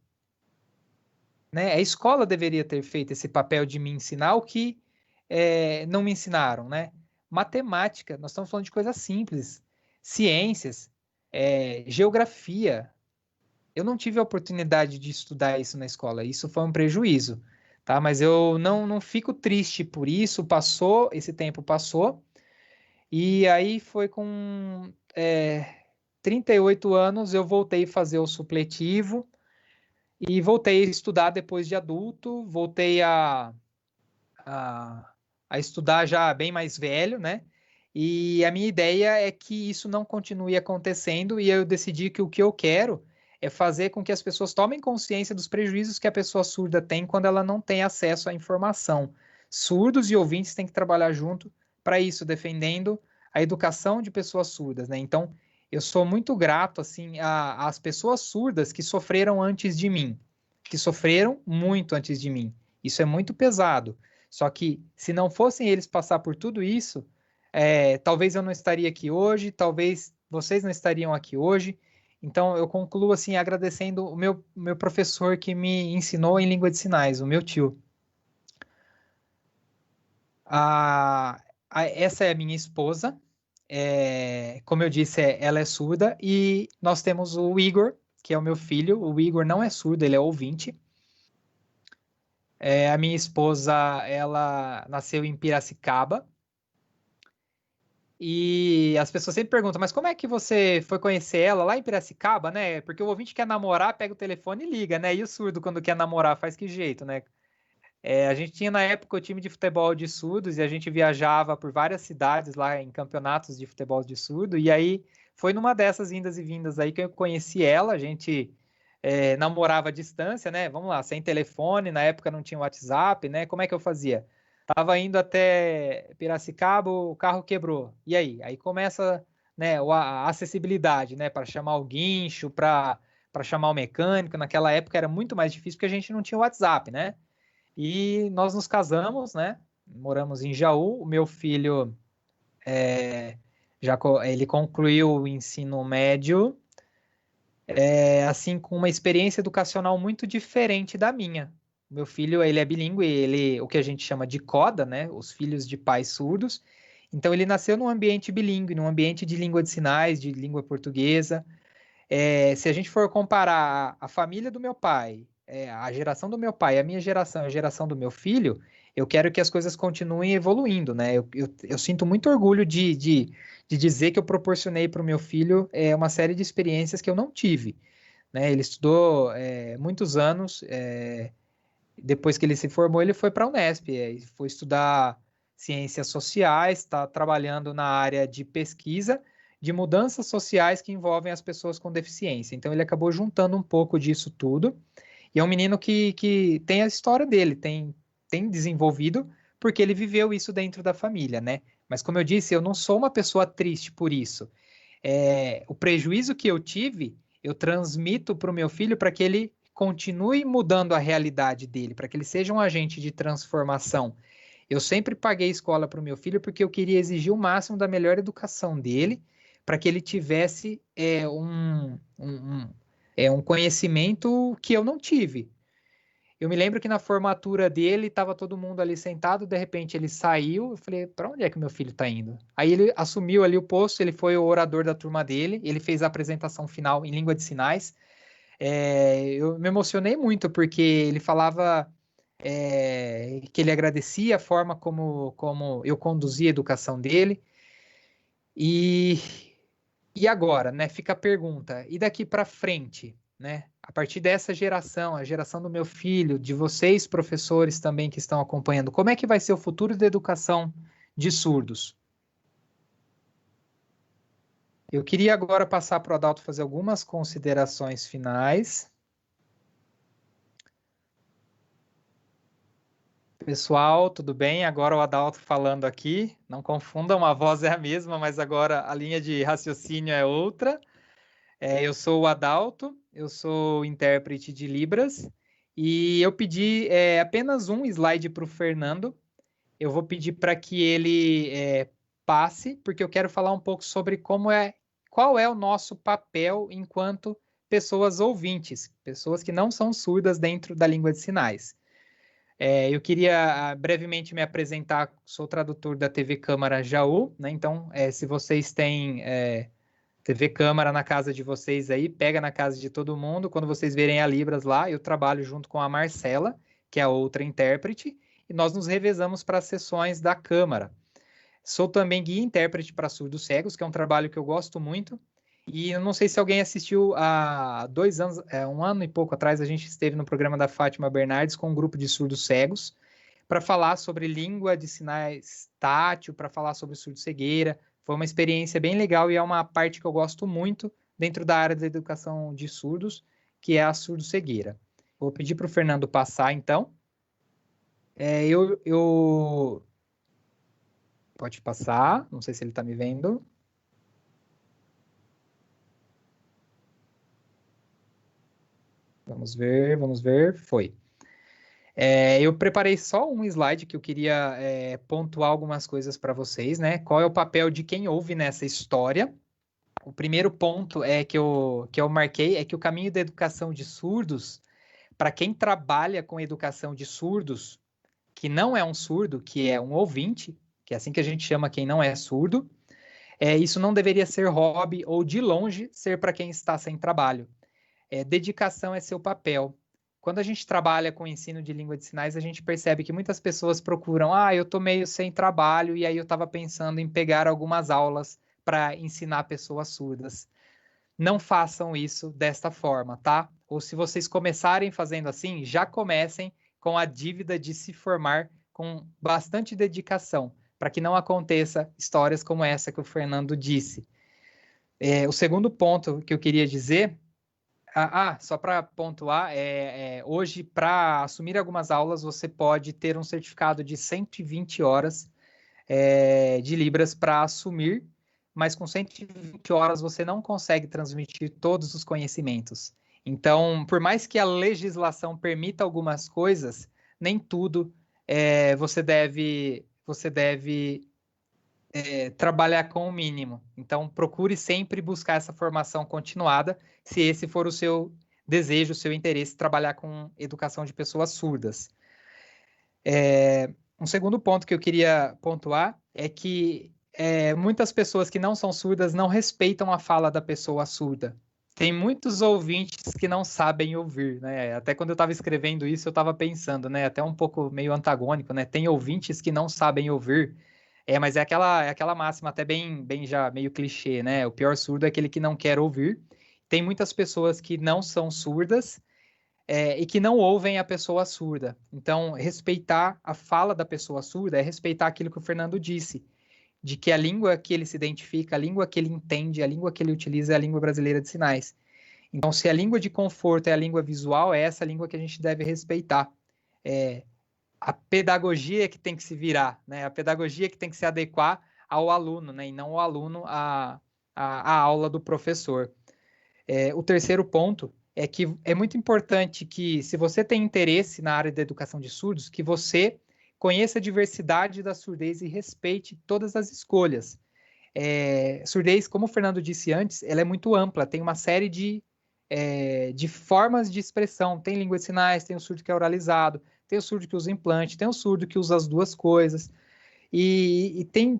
Né? A escola deveria ter feito esse papel de me ensinar o que não me ensinaram, né? Matemática, nós estamos falando de coisas simples. Ciências, geografia. Eu não tive a oportunidade de estudar isso na escola, isso foi um prejuízo, tá? Mas eu não fico triste por isso, esse tempo passou, e aí foi com 38 anos eu voltei a fazer o supletivo e voltei a estudar depois de adulto, voltei a estudar já bem mais velho, né? E a minha ideia é que isso não continue acontecendo, e eu decidi que o que eu quero é fazer com que as pessoas tomem consciência dos prejuízos que a pessoa surda tem quando ela não tem acesso à informação. Surdos e ouvintes têm que trabalhar junto para isso, defendendo a educação de pessoas surdas, né? Então, eu sou muito grato assim às pessoas surdas que sofreram antes de mim, que sofreram muito antes de mim. Isso é muito pesado. Só que se não fossem eles passar por tudo isso, talvez eu não estaria aqui hoje, talvez vocês não estariam aqui hoje. Então eu concluo assim agradecendo o meu professor que me ensinou em língua de sinais, o meu tio. Essa é a minha esposa. Como eu disse, ela é surda, e nós temos o Igor, que é o meu filho. O Igor não é surdo, ele é ouvinte. A minha esposa, ela nasceu em Piracicaba. E as pessoas sempre perguntam, mas como é que você foi conhecer ela lá em Piracicaba, né? Porque o ouvinte quer namorar, pega o telefone e liga, né? E o surdo, quando quer namorar, faz que jeito, né? A gente tinha na época o time de futebol de surdos e a gente viajava por várias cidades lá em campeonatos de futebol de surdo. E aí foi numa dessas indas e vindas aí que eu conheci ela. A gente namorava à distância, né? Vamos lá, sem telefone, na época não tinha WhatsApp, né? Como é que eu fazia? Tava indo até Piracicaba, o carro quebrou. E aí? Aí começa, né, a acessibilidade, né? Para chamar o guincho, para chamar o mecânico. Naquela época era muito mais difícil porque a gente não tinha WhatsApp, né? E nós nos casamos, né? Moramos em Jaú. O meu filho ele concluiu o ensino médio, assim, com uma experiência educacional muito diferente da minha. Meu filho, ele é bilíngue, ele, o que a gente chama de coda, né? Os filhos de pais surdos. Então, ele nasceu num ambiente bilíngue, num ambiente de língua de sinais, de língua portuguesa. Se a gente for comparar a família do meu pai, a geração do meu pai, a minha geração, a geração do meu filho, eu quero que as coisas continuem evoluindo, né? Eu sinto muito orgulho de dizer que eu proporcionei para o meu filho uma série de experiências que eu não tive, né? Ele estudou muitos anos, depois que ele se formou, ele foi para a Unesp, foi estudar ciências sociais, está trabalhando na área de pesquisa de mudanças sociais que envolvem as pessoas com deficiência. Então, ele acabou juntando um pouco disso tudo. E é um menino que tem a história dele, tem desenvolvido, porque ele viveu isso dentro da família, né? Mas, como eu disse, eu não sou uma pessoa triste por isso. o prejuízo que eu tive, eu transmito para o meu filho para que ele continue mudando a realidade dele, para que ele seja um agente de transformação. Eu sempre paguei escola para o meu filho porque eu queria exigir o máximo da melhor educação dele, para que ele tivesse um conhecimento que eu não tive. Eu me lembro que na formatura dele estava todo mundo ali sentado, de repente ele saiu, eu falei, para onde é que meu filho está indo? Aí ele assumiu ali o posto, ele foi o orador da turma dele, ele fez a apresentação final em língua de sinais. Eu me emocionei muito porque ele falava que ele agradecia a forma como eu conduzia a educação dele. E agora, né? Fica a pergunta, e daqui para frente, né? A partir dessa geração, a geração do meu filho, de vocês, professores também que estão acompanhando, como é que vai ser o futuro da educação de surdos? Eu queria agora passar para o Adalto fazer algumas considerações finais. Pessoal, tudo bem? Agora o Adalto falando aqui. Não confundam, a voz é a mesma, mas agora a linha de raciocínio é outra. Eu sou o Adalto, eu sou intérprete de Libras e eu pedi apenas um slide para o Fernando. Eu vou pedir para que ele passe, porque eu quero falar um pouco sobre qual é o nosso papel enquanto pessoas ouvintes, pessoas que não são surdas dentro da língua de sinais. Eu queria brevemente me apresentar, sou tradutor da TV Câmara Jaú, né? Então, se vocês têm TV Câmara na casa de vocês aí, pega na casa de todo mundo. Quando vocês verem a Libras lá, eu trabalho junto com a Marcela, que é a outra intérprete, e nós nos revezamos para as sessões da Câmara. Sou também guia e intérprete para surdos cegos, que é um trabalho que eu gosto muito. E eu não sei se alguém assistiu há 2 anos, 1 ano e pouco atrás, a gente esteve no programa da Fátima Bernardes com um grupo de surdos cegos para falar sobre língua de sinais tátil, para falar sobre surdo-cegueira. Foi uma experiência bem legal e é uma parte que eu gosto muito dentro da área da educação de surdos, que é a surdo-cegueira. Vou pedir para o Fernando passar, então. Pode passar, não sei se ele está me vendo. Vamos ver, foi. Eu preparei só um slide que eu queria pontuar algumas coisas para vocês, né? Qual é o papel de quem ouve nessa história? O primeiro ponto que eu marquei é que o caminho da educação de surdos, para quem trabalha com educação de surdos, que não é um surdo, que é um ouvinte, que é assim que a gente chama quem não é surdo, isso não deveria ser hobby ou de longe ser para quem está sem trabalho. Dedicação é seu papel. Quando a gente trabalha com ensino de língua de sinais, a gente percebe que muitas pessoas procuram, eu tô meio sem trabalho e aí eu estava pensando em pegar algumas aulas para ensinar pessoas surdas. Não façam isso desta forma, tá? Ou se vocês começarem fazendo assim, já comecem com a dívida de se formar com bastante dedicação, para que não aconteça histórias como essa que o Fernando disse. O segundo ponto que eu queria dizer só para pontuar, hoje, para assumir algumas aulas, você pode ter um certificado de 120 horas de Libras para assumir, mas com 120 horas você não consegue transmitir todos os conhecimentos. Então, por mais que a legislação permita algumas coisas, nem tudo você deve trabalhar com o mínimo. Então, procure sempre buscar essa formação continuada, se esse for o seu desejo, o seu interesse, trabalhar com educação de pessoas surdas. Um segundo ponto que eu queria pontuar é que muitas pessoas que não são surdas não respeitam a fala da pessoa surda. Tem muitos ouvintes que não sabem ouvir, né? Até quando eu estava escrevendo isso, eu estava pensando, né? Até um pouco meio antagônico, né? Tem ouvintes que não sabem ouvir. Mas é aquela máxima até bem já meio clichê, né? O pior surdo é aquele que não quer ouvir. Tem muitas pessoas que não são surdas e que não ouvem a pessoa surda. Então, respeitar a fala da pessoa surda é respeitar aquilo que o Fernando disse, de que a língua que ele se identifica, a língua que ele entende, a língua que ele utiliza é a língua brasileira de sinais. Então, se a língua de conforto é a língua visual, é essa língua que a gente deve respeitar. A pedagogia que tem que se virar, né? A pedagogia que tem que se adequar ao aluno, né? E não o aluno à a aula do professor. O terceiro ponto é que é muito importante que, se você tem interesse na área da educação de surdos, que você conheça a diversidade da surdez e respeite todas as escolhas. Surdez, como o Fernando disse antes, ela é muito ampla, tem uma série de formas de expressão. Tem língua de sinais, tem o surdo que é oralizado, tem o surdo que usa implante, tem o surdo que usa as duas coisas. E tem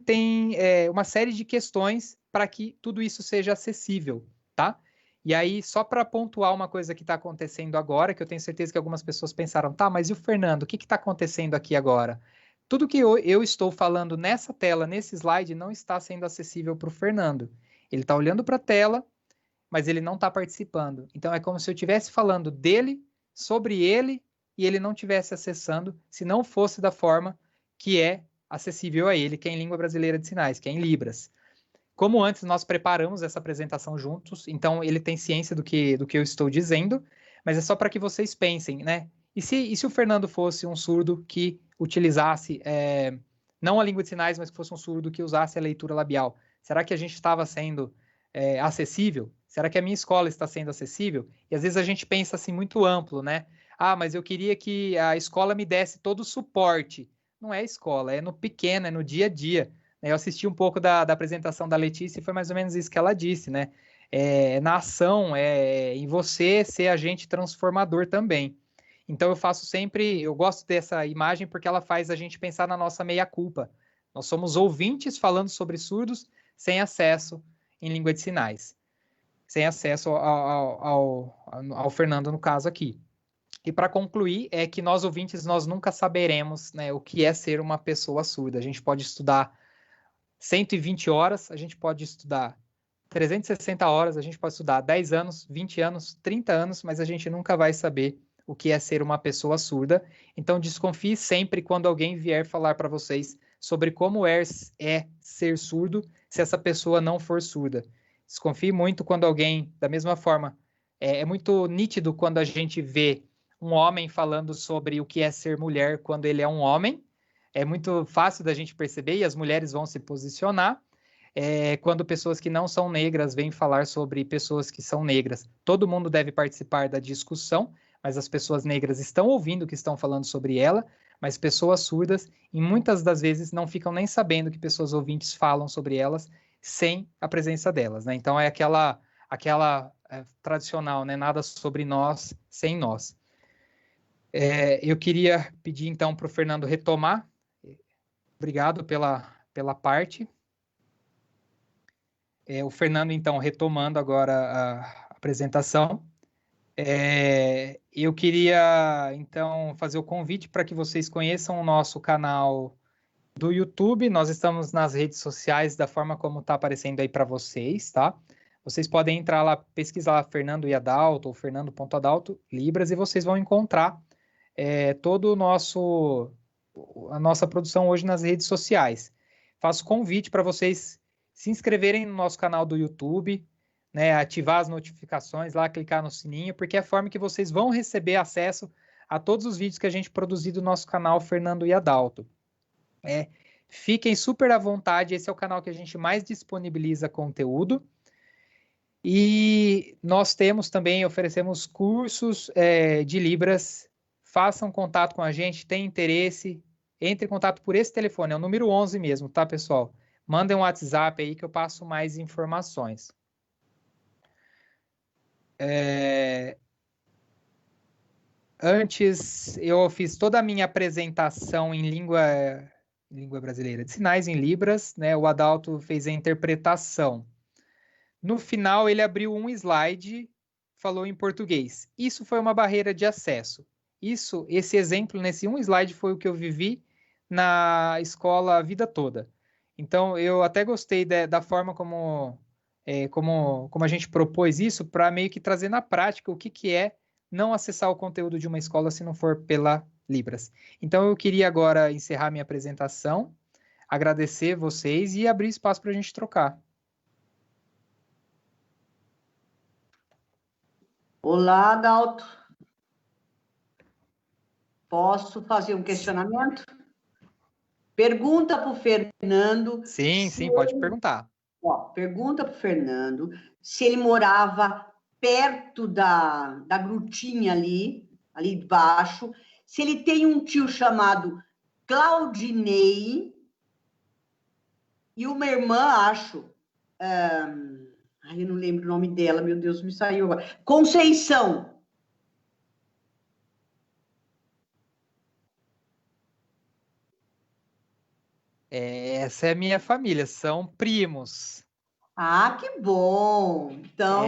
uma série de questões para que tudo isso seja acessível, tá? E aí, só para pontuar uma coisa que está acontecendo agora, que eu tenho certeza que algumas pessoas pensaram, tá, mas e o Fernando? O que está acontecendo aqui agora? Tudo que eu estou falando nessa tela, nesse slide, não está sendo acessível para o Fernando. Ele está olhando para a tela, mas ele não está participando. Então, é como se eu estivesse falando dele, sobre ele, e ele não estivesse acessando, se não fosse da forma que é acessível a ele, que é em língua brasileira de sinais, que é em Libras. Como antes nós preparamos essa apresentação juntos, então ele tem ciência do que eu estou dizendo, mas é só para que vocês pensem, né? E se o Fernando fosse um surdo que utilizasse, não a língua de sinais, mas que fosse um surdo que usasse a leitura labial? Será que a gente estava sendo acessível? Será que a minha escola está sendo acessível? E às vezes a gente pensa assim muito amplo, né? Ah, mas eu queria que a escola me desse todo o suporte. Não é escola, é no pequeno, é no dia a dia. Eu assisti um pouco da apresentação da Letícia e foi mais ou menos isso que ela disse, né? Na ação, em você ser agente transformador também. Então eu gosto dessa imagem porque ela faz a gente pensar na nossa meia-culpa. Nós somos ouvintes falando sobre surdos sem acesso em língua de sinais. Sem acesso ao Fernando, no caso aqui. E para concluir, é que nós ouvintes, nós nunca saberemos, né, o que é ser uma pessoa surda. A gente pode estudar 120 horas, a gente pode estudar 360 horas, a gente pode estudar 10 anos, 20 anos, 30 anos, mas a gente nunca vai saber o que é ser uma pessoa surda. Então, desconfie sempre quando alguém vier falar para vocês sobre como é ser surdo, se essa pessoa não for surda. Desconfie muito quando alguém, da mesma forma, é muito nítido quando a gente vê um homem falando sobre o que é ser mulher quando ele é um homem. É muito fácil da gente perceber e as mulheres vão se posicionar. Quando pessoas que não são negras vêm falar sobre pessoas que são negras. Todo mundo deve participar da discussão, mas as pessoas negras estão ouvindo o que estão falando sobre ela, mas pessoas surdas, e muitas das vezes, não ficam nem sabendo que pessoas ouvintes falam sobre elas sem a presença delas, né? Então, é aquela tradicional, né? Nada sobre nós sem nós. Eu queria pedir, então, para o Fernando retomar. Obrigado pela parte. O Fernando, então, retomando agora a apresentação. Eu queria, então, fazer o convite para que vocês conheçam o nosso canal do YouTube. Nós estamos nas redes sociais da forma como está aparecendo aí para vocês, tá? Vocês podem entrar lá, pesquisar lá Fernando e Adalto, ou Fernando.Adalto, Libras, e vocês vão encontrar todo a nossa produção hoje nas redes sociais. Faço convite para vocês se inscreverem no nosso canal do YouTube, né, ativar as notificações lá, clicar no sininho, porque é a forma que vocês vão receber acesso a todos os vídeos que a gente produzir do nosso canal Fernando e Adalto. Fiquem super à vontade, esse é o canal que a gente mais disponibiliza conteúdo. E nós oferecemos cursos de Libras. Façam contato com a gente, tem interesse, entre em contato por esse telefone, é o número 11 mesmo, tá, pessoal? Mandem um WhatsApp aí que eu passo mais informações. Antes, eu fiz toda a minha apresentação em língua brasileira de sinais, em Libras, né? O Adalto fez a interpretação. No final, ele abriu um slide, falou em português. Isso foi uma barreira de acesso. Esse exemplo nesse um slide foi o que eu vivi na escola a vida toda. Então, eu até gostei da forma como a gente propôs isso para meio que trazer na prática o que é não acessar o conteúdo de uma escola se não for pela Libras. Então, eu queria agora encerrar minha apresentação, agradecer vocês e abrir espaço para a gente trocar. Olá, Adalto. Posso fazer um questionamento? Pergunta para o Fernando. Sim, pode perguntar. Ó, pergunta para o Fernando se ele morava perto da grutinha ali embaixo, se ele tem um tio chamado Claudinei e uma irmã, acho. Eu não lembro o nome dela, meu Deus, me saiu agora. Conceição. Essa é a minha família, são primos. Ah, que bom! Então,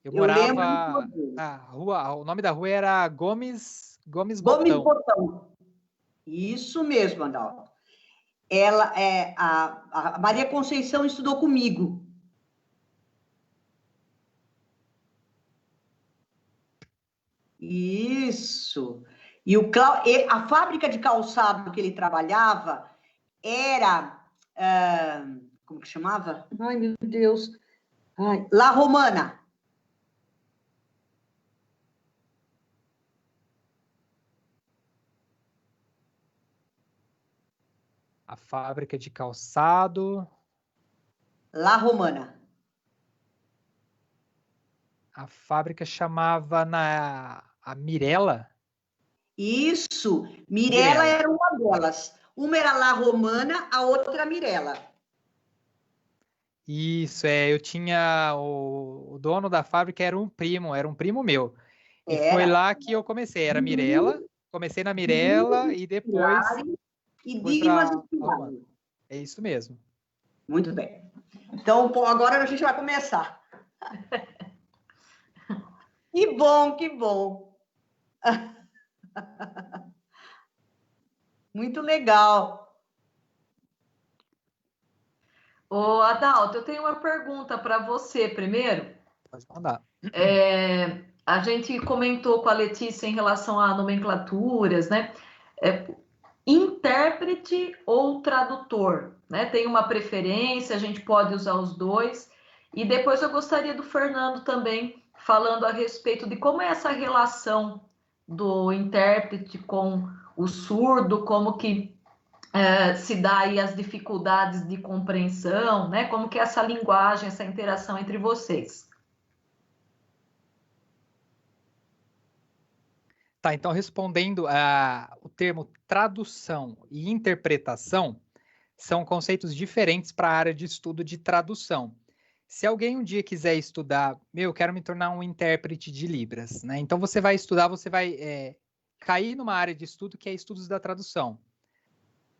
Eu eu lembro de morava todos. na rua, o nome da rua era Gomes Gomes Botão. Botão. Isso mesmo, Adalto. Ela a Maria Conceição estudou comigo. Isso. E a fábrica de calçado que ele trabalhava era como que chamava? Ai, meu Deus. La Romana. A fábrica de calçado. La Romana. A fábrica chamava a Mirella. Isso. Mirella era uma delas. Uma era La Romana, a outra Mirella. Isso, eu tinha o dono da fábrica era um primo meu. E foi lá que eu comecei, era Mirella, comecei na Mirella e depois e fui para É isso mesmo. Muito bem. Então, agora a gente vai começar. Que bom, que bom. Muito legal. Ô, Adalto, eu tenho uma pergunta para você primeiro. Pode mandar. A gente comentou com a Letícia em relação a nomenclaturas, né? Intérprete ou tradutor, né? Tem uma preferência, a gente pode usar os dois. E depois eu gostaria do Fernando também falando a respeito de como é essa relação do intérprete com o surdo, como que se dá aí as dificuldades de compreensão, né? Como que é essa linguagem, essa interação entre vocês. Tá, então respondendo o termo tradução e interpretação são conceitos diferentes para a área de estudo de tradução. Se alguém um dia quiser estudar, eu quero me tornar um intérprete de Libras, né? Então você vai estudar, você vai cair numa área de estudo que é estudos da tradução.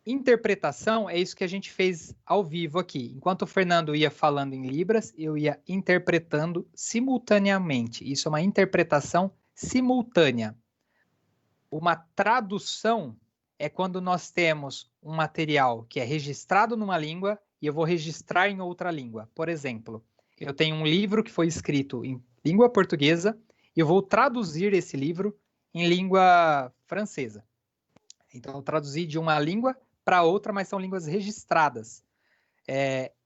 Interpretação é isso que a gente fez ao vivo aqui. Enquanto o Fernando ia falando em Libras, eu ia interpretando simultaneamente. Isso é uma interpretação simultânea. Uma tradução é quando nós temos um material que é registrado numa língua e eu vou registrar em outra língua. Por exemplo, eu tenho um livro que foi escrito em língua portuguesa e eu vou traduzir esse livro em língua francesa. Então, eu traduzi de uma língua para outra, mas são línguas registradas.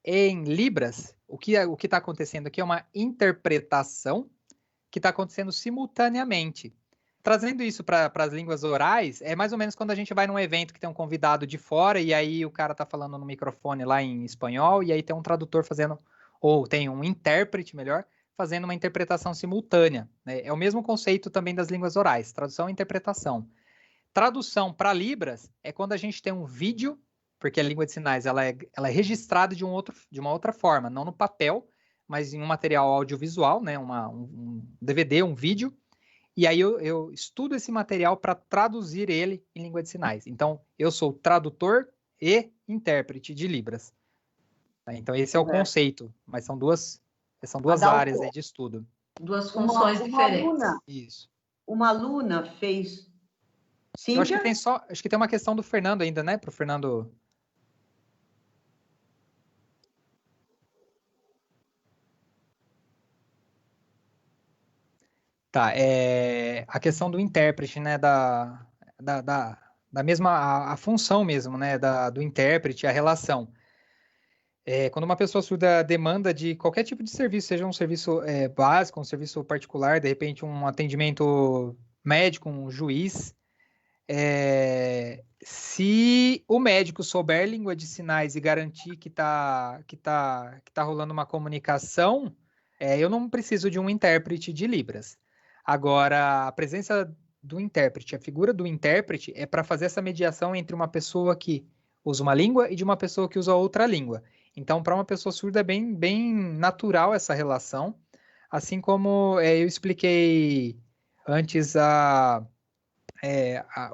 Em Libras, o que está acontecendo aqui é uma interpretação que está acontecendo simultaneamente. Trazendo isso para as línguas orais, é mais ou menos quando a gente vai num evento que tem um convidado de fora e aí o cara está falando no microfone lá em espanhol e aí tem um tradutor fazendo, ou tem um intérprete, melhor, fazendo uma interpretação simultânea, né? É o mesmo conceito também das línguas orais, tradução e interpretação. Tradução para Libras é quando a gente tem um vídeo, porque a língua de sinais ela é registrada de uma outra forma, não no papel, mas em um material audiovisual, né? Um DVD, um vídeo. E aí eu estudo esse material para traduzir ele em língua de sinais. Então, eu sou tradutor e intérprete de Libras. Então, esse é o conceito, mas são duas áreas aí de estudo. Duas funções diferentes. Uma aluna fez... Eu acho que tem uma questão do Fernando ainda, né? Para o Fernando... Tá, a questão do intérprete, né, da mesma, a função mesmo, né, do intérprete, a relação. Quando uma pessoa surda demanda de qualquer tipo de serviço, seja um serviço básico, um serviço particular, de repente um atendimento médico, um juiz, Se o médico souber língua de sinais e garantir que tá rolando uma comunicação, eu não preciso de um intérprete de Libras. Agora, a presença do intérprete, a figura do intérprete é para fazer essa mediação entre uma pessoa que usa uma língua e de uma pessoa que usa outra língua. Então, para uma pessoa surda é bem natural essa relação, assim como eu expliquei antes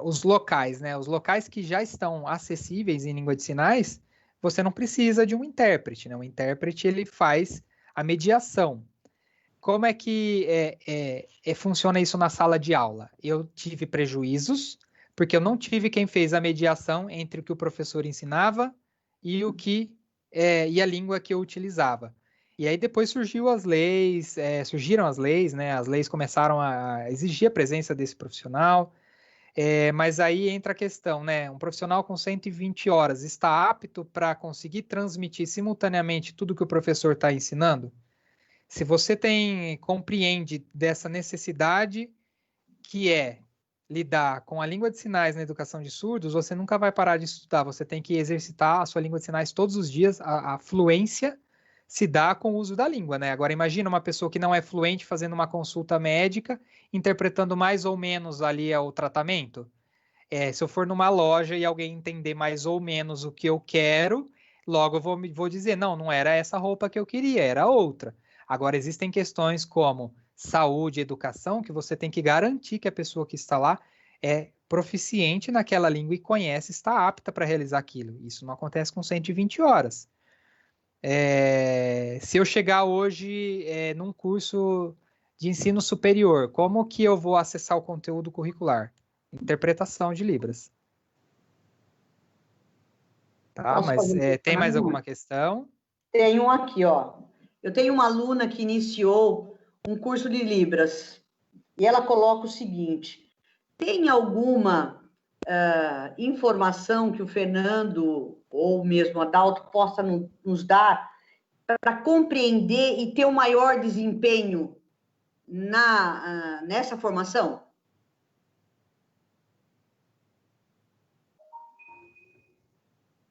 os locais, né? Os locais que já estão acessíveis em língua de sinais, você não precisa de um intérprete, né? O intérprete ele faz a mediação. Como é que funciona isso na sala de aula? Eu tive prejuízos, porque eu não tive quem fez a mediação entre o que o professor ensinava e e a língua que eu utilizava. E aí depois surgiram as leis, né? As leis começaram a exigir a presença desse profissional. Mas aí entra a questão, né? Um profissional com 120 horas está apto para conseguir transmitir simultaneamente tudo que o professor está ensinando? Se você compreende dessa necessidade que é lidar com a língua de sinais na educação de surdos, você nunca vai parar de estudar. Você tem que exercitar a sua língua de sinais todos os dias. A fluência se dá com o uso da língua, né? Agora imagina uma pessoa que não é fluente fazendo uma consulta médica, interpretando mais ou menos ali o tratamento. Se eu for numa loja e alguém entender mais ou menos o que eu quero, logo eu vou dizer, não era essa roupa que eu queria, era outra. Agora, existem questões como saúde, educação, que você tem que garantir que a pessoa que está lá é proficiente naquela língua e conhece, está apta para realizar aquilo. Isso não acontece com 120 horas. Se eu chegar hoje num curso de ensino superior, como que eu vou acessar o conteúdo curricular? Interpretação de Libras. Tá, mas tem mais alguma questão? Tem um aqui, ó. Eu tenho uma aluna que iniciou um curso de Libras e ela coloca o seguinte: tem alguma informação que o Fernando ou mesmo o Adalto possa nos dar para compreender e ter um maior desempenho nessa formação?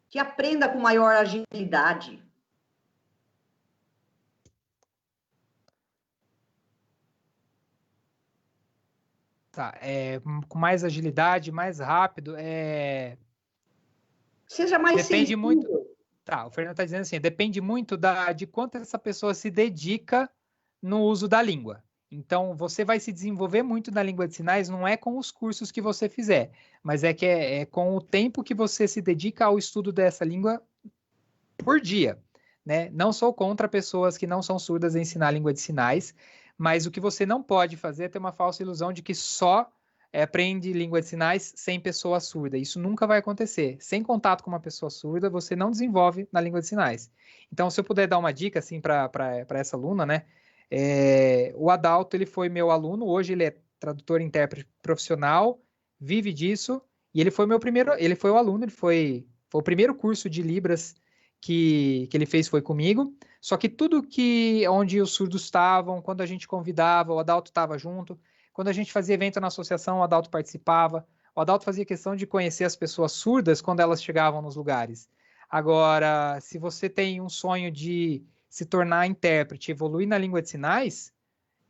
Que aprenda com maior agilidade. Tá, com mais agilidade, mais rápido, Seja mais depende sensível. muito. Tá, o Fernando está dizendo assim, depende muito de quanto essa pessoa se dedica no uso da língua. Então, você vai se desenvolver muito na língua de sinais, não é com os cursos que você fizer, mas é com o tempo que você se dedica ao estudo dessa língua por dia, né? Não sou contra pessoas que não são surdas em ensinar a língua de sinais, mas o que você não pode fazer é ter uma falsa ilusão de que só aprende língua de sinais sem pessoa surda. Isso nunca vai acontecer. Sem contato com uma pessoa surda, você não desenvolve na língua de sinais. Então, se eu puder dar uma dica assim para essa aluna, né? O Adalto, ele foi meu aluno, hoje ele é tradutor e intérprete profissional, vive disso, e ele foi o aluno, ele foi o primeiro curso de Libras que ele fez foi comigo, só que tudo onde os surdos estavam, quando a gente convidava, o Adalto estava junto, quando a gente fazia evento na associação, o Adalto participava, o Adalto fazia questão de conhecer as pessoas surdas quando elas chegavam nos lugares. Agora, se você tem um sonho de se tornar intérprete, evoluir na língua de sinais,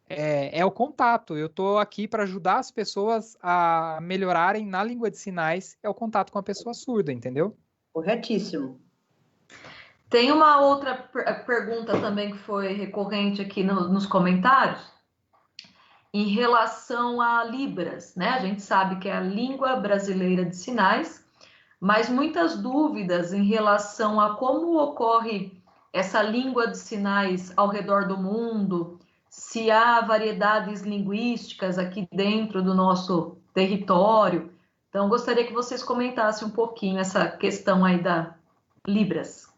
é o contato. Eu estou aqui para ajudar as pessoas a melhorarem na língua de sinais, é o contato com a pessoa surda, entendeu? Corretíssimo. Tem uma outra pergunta também que foi recorrente aqui nos comentários, em relação a Libras, né? A gente sabe que é a língua brasileira de sinais, mas muitas dúvidas em relação a como ocorre essa língua de sinais ao redor do mundo, se há variedades linguísticas aqui dentro do nosso território. Então, gostaria que vocês comentassem um pouquinho essa questão aí da Libras.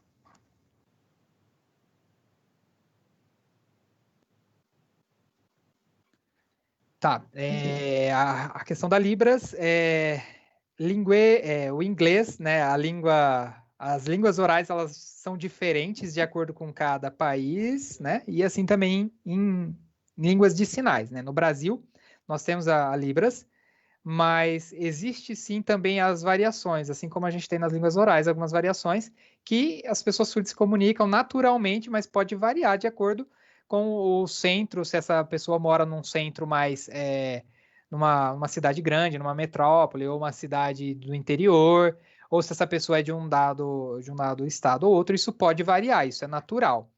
Tá, a questão da Libras o inglês, né, as línguas orais, elas são diferentes de acordo com cada país, né, e assim também em línguas de sinais, né. No Brasil, nós temos a Libras, mas existe sim também as variações, assim como a gente tem nas línguas orais, algumas variações que as pessoas surdas se comunicam naturalmente, mas pode variar de acordo com o centro, se essa pessoa mora num centro mais, numa cidade grande, numa metrópole, ou uma cidade do interior, ou se essa pessoa é de um dado estado ou outro, isso pode variar, isso é natural.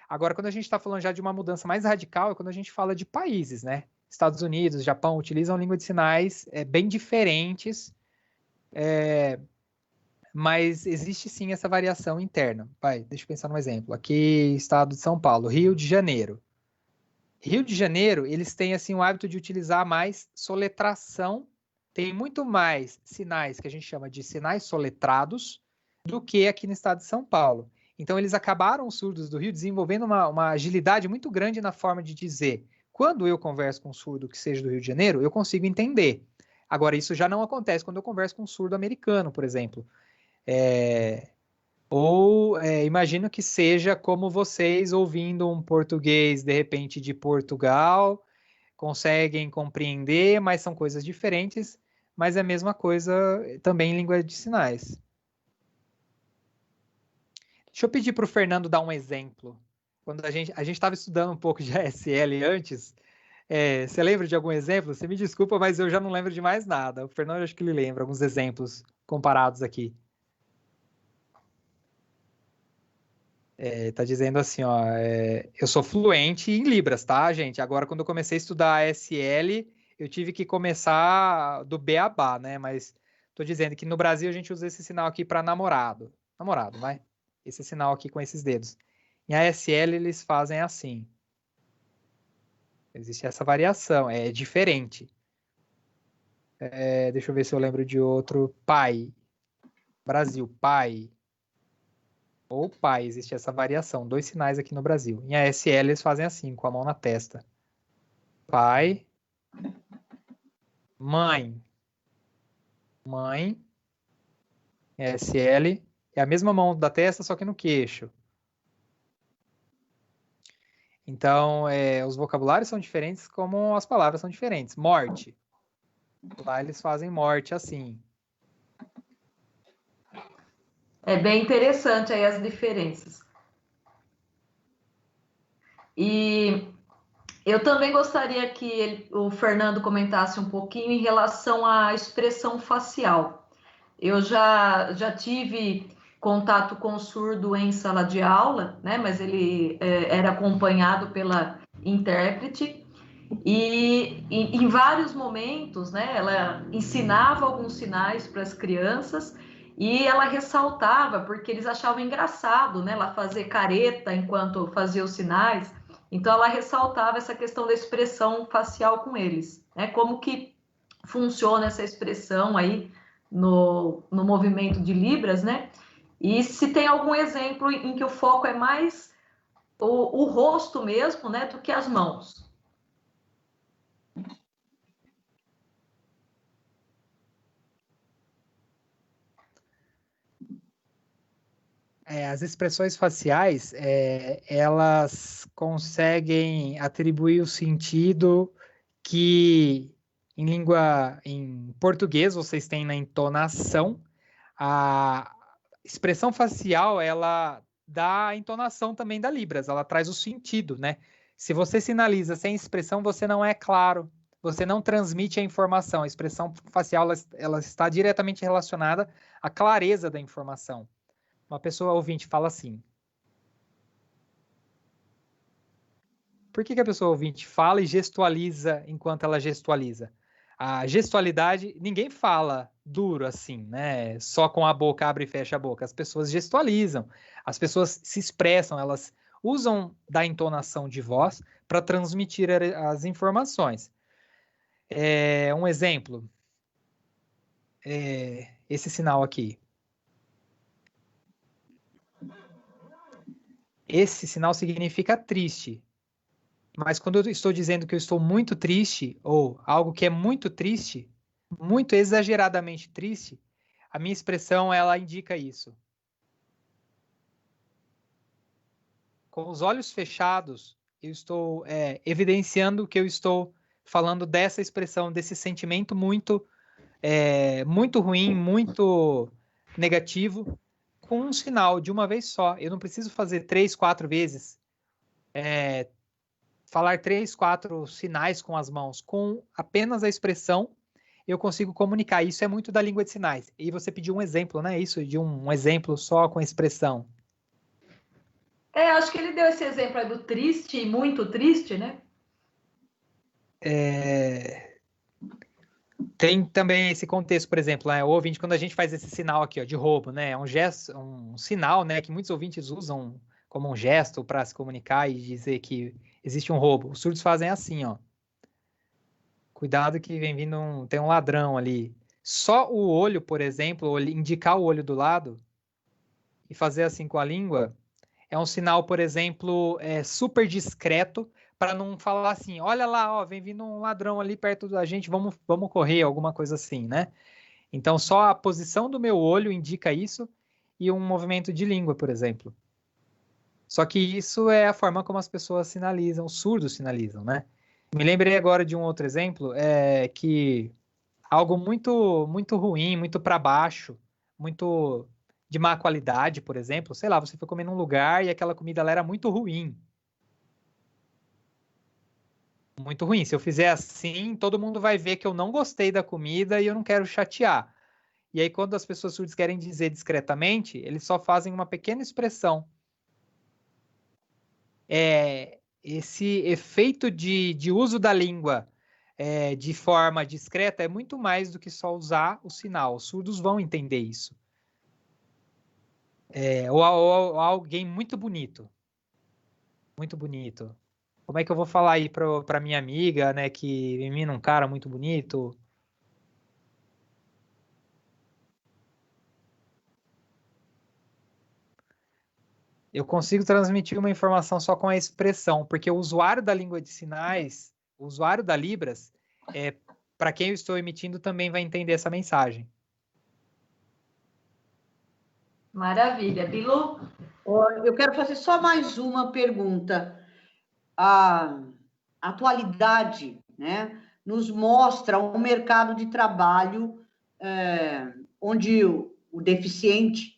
Agora, quando a gente está falando já de uma mudança mais radical, é quando a gente fala de países, né? Estados Unidos, Japão utilizam língua de sinais bem diferentes, mas existe sim essa variação interna. Deixa eu pensar num exemplo. Aqui, estado de São Paulo, Rio de Janeiro. Rio de Janeiro, eles têm assim o hábito de utilizar mais soletração, tem muito mais sinais que a gente chama de sinais soletrados do que aqui no estado de São Paulo. Então, eles acabaram, os surdos do Rio, desenvolvendo uma agilidade muito grande na forma de dizer. Quando eu converso com um surdo que seja do Rio de Janeiro, eu consigo entender. Agora, isso já não acontece quando eu converso com um surdo americano, por exemplo. Imagino que seja como vocês ouvindo um português, de repente, de Portugal, conseguem compreender, mas são coisas diferentes, mas é a mesma coisa também em língua de sinais. Deixa eu pedir para o Fernando dar um exemplo. Quando a gente estava estudando um pouco de ASL antes, você lembra de algum exemplo? Você me desculpa, mas eu já não lembro de mais nada. O Fernando, acho que ele lembra alguns exemplos comparados aqui. Tá dizendo assim, ó, eu sou fluente em Libras, tá, gente? Agora, quando eu comecei a estudar ASL, eu tive que começar do beabá, né? Mas tô dizendo que no Brasil a gente usa esse sinal aqui para namorado. Namorado, vai? Esse sinal aqui com esses dedos. Em ASL eles fazem assim. Existe essa variação, é diferente. Deixa eu ver se eu lembro de outro. Pai. Brasil, pai. Ou pai, existe essa variação. 2 sinais aqui no Brasil. Em ASL eles fazem assim, com a mão na testa. Pai. Mãe. Mãe. ASL. É a mesma mão da testa, só que no queixo. Então, os vocabulários são diferentes, como as palavras são diferentes. Morte. Lá eles fazem morte assim. É bem interessante aí as diferenças. E eu também gostaria que o Fernando comentasse um pouquinho em relação à expressão facial. Eu já tive contato com o surdo em sala de aula, né? Mas ele era acompanhado pela intérprete e em vários momentos, né? Ela ensinava alguns sinais para as crianças e ela ressaltava porque eles achavam engraçado, né? Ela fazer careta enquanto fazia os sinais. Então ela ressaltava essa questão da expressão facial com eles, né? Como que funciona essa expressão aí no movimento de Libras, né? E se tem algum exemplo em que o foco é mais o rosto mesmo, né, do que as mãos. As expressões faciais, elas conseguem atribuir o sentido que em português vocês têm na entonação. A expressão facial, ela dá a entonação também da Libras, ela traz o sentido, né? Se você sinaliza sem expressão, você não é claro, você não transmite a informação. A expressão facial, ela está diretamente relacionada à clareza da informação. Uma pessoa ouvinte fala assim. Por que a pessoa ouvinte fala e gestualiza enquanto ela gestualiza? A gestualidade, ninguém fala duro assim, né? Só com a boca, abre e fecha a boca. As pessoas gestualizam, as pessoas se expressam, elas usam da entonação de voz para transmitir as informações. Um exemplo, esse sinal aqui. Esse sinal significa triste. Mas quando eu estou dizendo que eu estou muito triste, ou algo que é muito triste, muito exageradamente triste, a minha expressão, ela indica isso. Com os olhos fechados, eu estou evidenciando que eu estou falando dessa expressão, desse sentimento muito ruim, muito negativo, com um sinal de uma vez só. Eu não preciso fazer 3, 4 vezes, falar 3, 4 sinais com as mãos. Com apenas a expressão, eu consigo comunicar. Isso é muito da língua de sinais. E você pediu um exemplo, né? Isso, de um exemplo só com expressão. Acho que ele deu esse exemplo aí do triste e muito triste, né? Tem também esse contexto, por exemplo, né? O ouvinte, quando a gente faz esse sinal aqui, ó, de roubo, né? É um gesto, um sinal, né? Que muitos ouvintes usam como um gesto para se comunicar e dizer que existe um roubo. Os surdos fazem assim, ó. Cuidado que vem vindo tem um ladrão ali. Só o olho, por exemplo, indicar o olho do lado e fazer assim com a língua, é um sinal, por exemplo, super discreto para não falar assim, olha lá, ó, vem vindo um ladrão ali perto da gente, vamos correr, alguma coisa assim, né? Então, só a posição do meu olho indica isso e um movimento de língua, por exemplo. Só que isso é a forma como as pessoas sinalizam, os surdos sinalizam, né? Me lembrei agora de um outro exemplo, que algo muito, muito ruim, muito para baixo, muito de má qualidade, por exemplo. Sei lá, você foi comer num lugar e aquela comida lá era muito ruim. Muito ruim. Se eu fizer assim, todo mundo vai ver que eu não gostei da comida e eu não quero chatear. E aí, quando as pessoas surdas querem dizer discretamente, eles só fazem uma pequena expressão. Esse efeito de uso da língua de forma discreta é muito mais do que só usar o sinal. Os surdos vão entender isso. Ou alguém muito bonito. Muito bonito. Como é que eu vou falar aí para minha amiga, né, que me mina um cara muito bonito? Eu consigo transmitir uma informação só com a expressão, porque o usuário da língua de sinais, o usuário da Libras, para quem eu estou emitindo também vai entender essa mensagem. Maravilha. Bilu? Eu quero fazer só mais uma pergunta. A atualidade, né, nos mostra um mercado de trabalho onde o deficiente,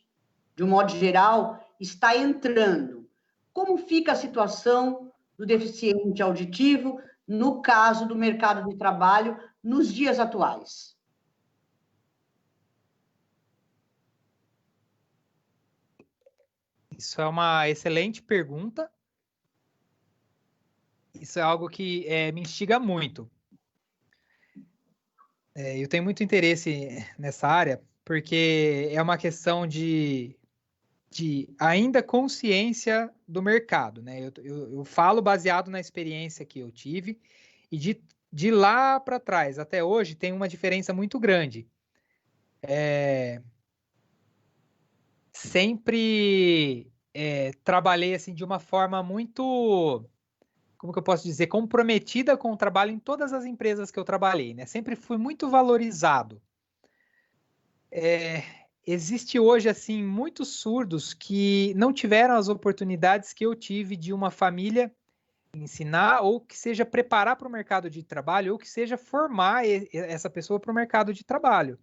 de um modo geral, está entrando. Como fica a situação do deficiente auditivo no caso do mercado de trabalho nos dias atuais? Isso é uma excelente pergunta. Isso é algo que me instiga muito. Eu tenho muito interesse nessa área, porque é uma questão de ainda consciência do mercado, né? Eu falo baseado na experiência que eu tive e de lá para trás até hoje tem uma diferença muito grande. Sempre trabalhei assim de uma forma muito, como que eu posso dizer, comprometida com o trabalho em todas as empresas que eu trabalhei, né? Sempre fui muito valorizado. Existe hoje, assim, muitos surdos que não tiveram as oportunidades que eu tive de uma família ensinar, ou que seja preparar para o mercado de trabalho, ou que seja formar essa pessoa para o mercado de trabalho.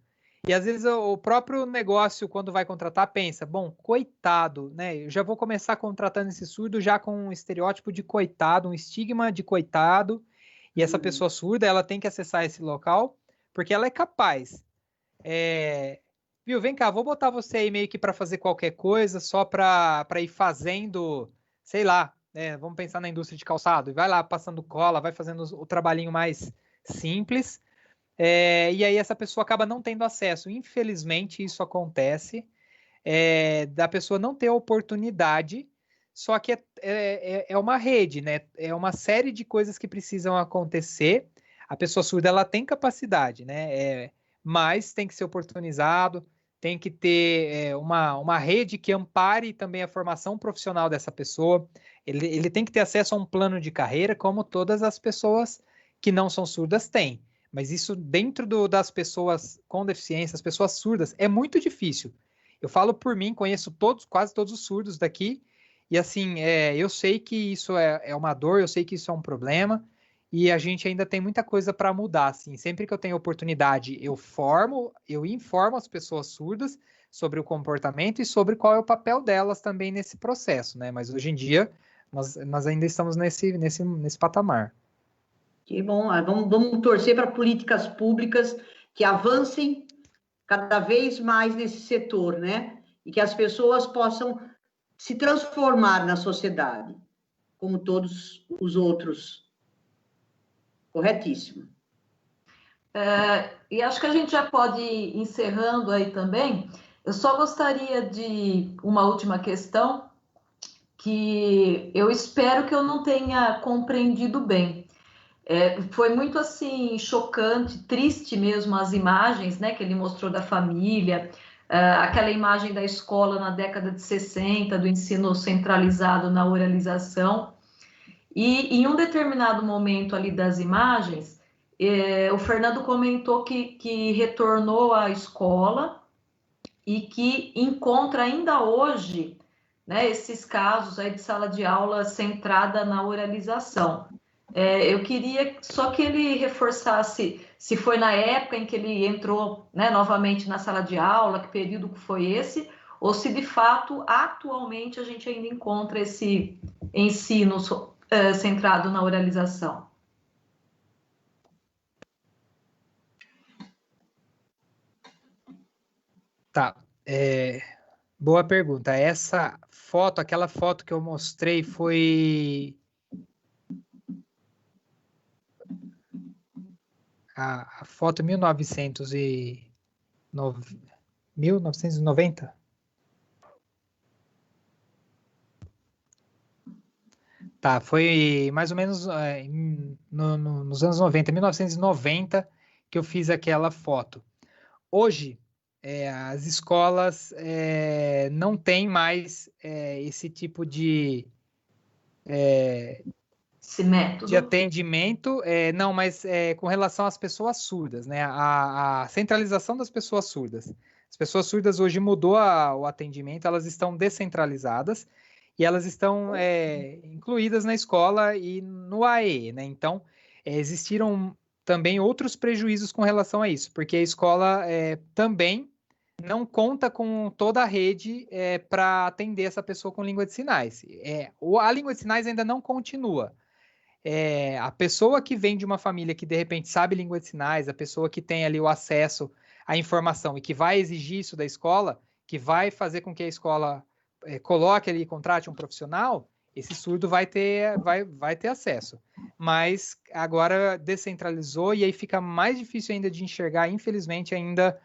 E às vezes o próprio negócio, quando vai contratar, pensa, bom, coitado, né? Eu já vou começar contratando esse surdo já com um estereótipo de coitado, um estigma de coitado, e essa pessoa surda, ela tem que acessar esse local, porque ela é capaz. Viu, vem cá, vou botar você aí meio que para fazer qualquer coisa, só para ir fazendo, sei lá, vamos pensar na indústria de calçado, e vai lá passando cola, vai fazendo o trabalhinho mais simples, e aí essa pessoa acaba não tendo acesso. Infelizmente, isso acontece, da pessoa não ter a oportunidade, só que é uma rede, né? É uma série de coisas que precisam acontecer. A pessoa surda, ela tem capacidade, né? Mas tem que ser oportunizado, tem que ter uma rede que ampare também a formação profissional dessa pessoa. Ele tem que ter acesso a um plano de carreira, como todas as pessoas que não são surdas têm. Mas isso dentro das pessoas com deficiência, as pessoas surdas, é muito difícil. Eu falo por mim, conheço quase todos os surdos daqui, e assim, eu sei que isso é uma dor, eu sei que isso é um problema, e a gente ainda tem muita coisa para mudar, assim. Sempre que eu tenho oportunidade, eu informo as pessoas surdas sobre o comportamento e sobre qual é o papel delas também nesse processo, né? Mas hoje em dia, nós ainda estamos nesse patamar. Que bom, vamos torcer para políticas públicas que avancem cada vez mais nesse setor, né? E que as pessoas possam se transformar na sociedade, como todos os outros. Corretíssimo. E acho que a gente já pode ir encerrando aí também. Eu só gostaria de uma última questão, que eu espero que eu não tenha compreendido bem. Foi muito assim chocante, triste mesmo as imagens, né, que ele mostrou da família, aquela imagem da escola na década de 60, do ensino centralizado na oralização. E em um determinado momento ali das imagens, o Fernando comentou que retornou à escola e que encontra ainda hoje, né, esses casos aí de sala de aula centrada na oralização. Eu queria só que ele reforçasse se foi na época em que ele entrou, né, novamente na sala de aula, que período foi esse, ou se de fato atualmente a gente ainda encontra esse ensino centrado na oralização. Tá, boa pergunta. Essa foto, aquela foto que eu mostrei foi a foto 1990? Tá, foi mais ou menos nos anos 90, 1990, que eu fiz aquela foto. Hoje, as escolas não têm mais esse tipo de Esse método. atendimento, não, mas com relação às pessoas surdas, né? A centralização das pessoas surdas. As pessoas surdas hoje mudou o atendimento, elas estão descentralizadas e elas estão incluídas na escola e no AE, né? Então, existiram também outros prejuízos com relação a isso, porque a escola também não conta com toda a rede para atender essa pessoa com língua de sinais. A língua de sinais ainda não continua. A pessoa que vem de uma família que de repente sabe língua de sinais, a pessoa que tem ali o acesso à informação e que vai exigir isso da escola, que vai fazer com que a escola coloque ali, contrate um profissional, esse surdo vai ter acesso. Mas agora descentralizou e aí fica mais difícil ainda de enxergar, infelizmente ainda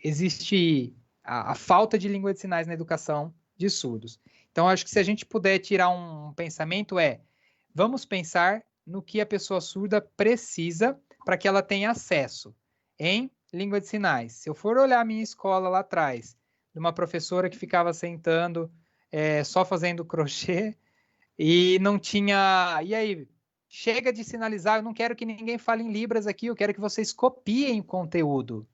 existe a falta de língua de sinais na educação de surdos. Então, acho que se a gente puder tirar um pensamento vamos pensar no que a pessoa surda precisa para que ela tenha acesso em língua de sinais. Se eu for olhar a minha escola lá atrás, de uma professora que ficava sentando, só fazendo crochê, e não tinha... E aí, chega de sinalizar, eu não quero que ninguém fale em Libras aqui, eu quero que vocês copiem o conteúdo.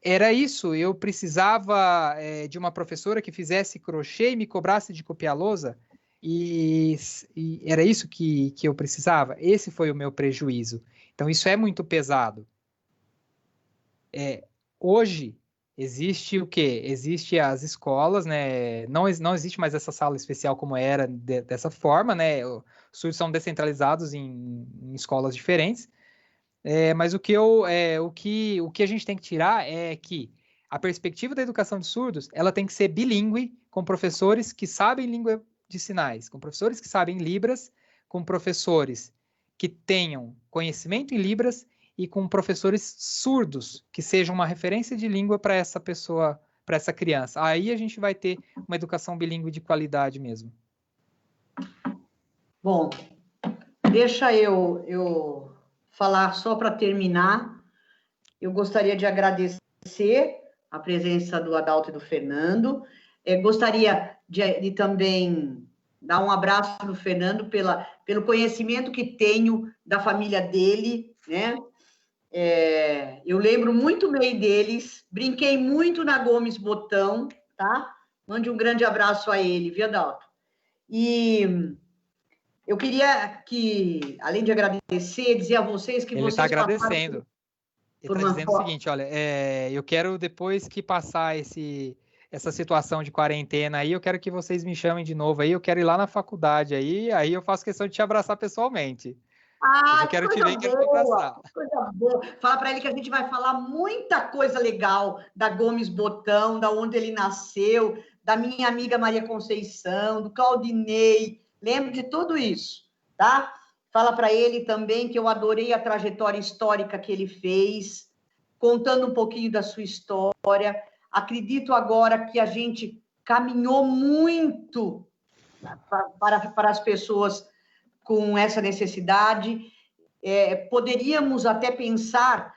Era isso, eu precisava de uma professora que fizesse crochê e me cobrasse de copiar lousa, e era isso que eu precisava. Esse foi o meu prejuízo. Então, isso é muito pesado. Hoje, existe o quê? Existe as escolas, né? Não existe mais essa sala especial como era dessa forma, né? Os surdos são descentralizados em escolas diferentes. Mas o que a gente tem que tirar é que a perspectiva da educação de surdos, ela tem que ser bilíngue, com professores que sabem língua de sinais, com professores que sabem Libras, com professores que tenham conhecimento em Libras e com professores surdos que sejam uma referência de língua para essa pessoa, para essa criança. Aí a gente vai ter uma educação bilíngue de qualidade mesmo. Bom, deixa eu falar só para terminar. Eu gostaria de agradecer a presença do Adalto e do Fernando. Gostaria de também dar um abraço no Fernando pelo conhecimento que tenho da família dele, né? Eu lembro muito bem deles, brinquei muito na Gomes Botão, tá? Mande um grande abraço a ele, viu, Adalto? E eu queria que, além de agradecer, dizer a vocês que Ele vocês está agradecendo. Ele está dizendo o seguinte, olha, eu quero depois que passar essa situação de quarentena aí, eu quero que vocês me chamem de novo aí, eu quero ir lá na faculdade aí eu faço questão de te abraçar pessoalmente. Ah, eu quero que te ver, coisa quero te abraçar. boa, coisa boa. Fala para ele que a gente vai falar muita coisa legal da Gomes Botão, da onde ele nasceu, da minha amiga Maria Conceição, do Claudinei. Lembro de tudo isso, tá? Fala para ele também que eu adorei a trajetória histórica que ele fez, contando um pouquinho da sua história. Acredito agora que a gente caminhou muito para as pessoas com essa necessidade. Poderíamos até pensar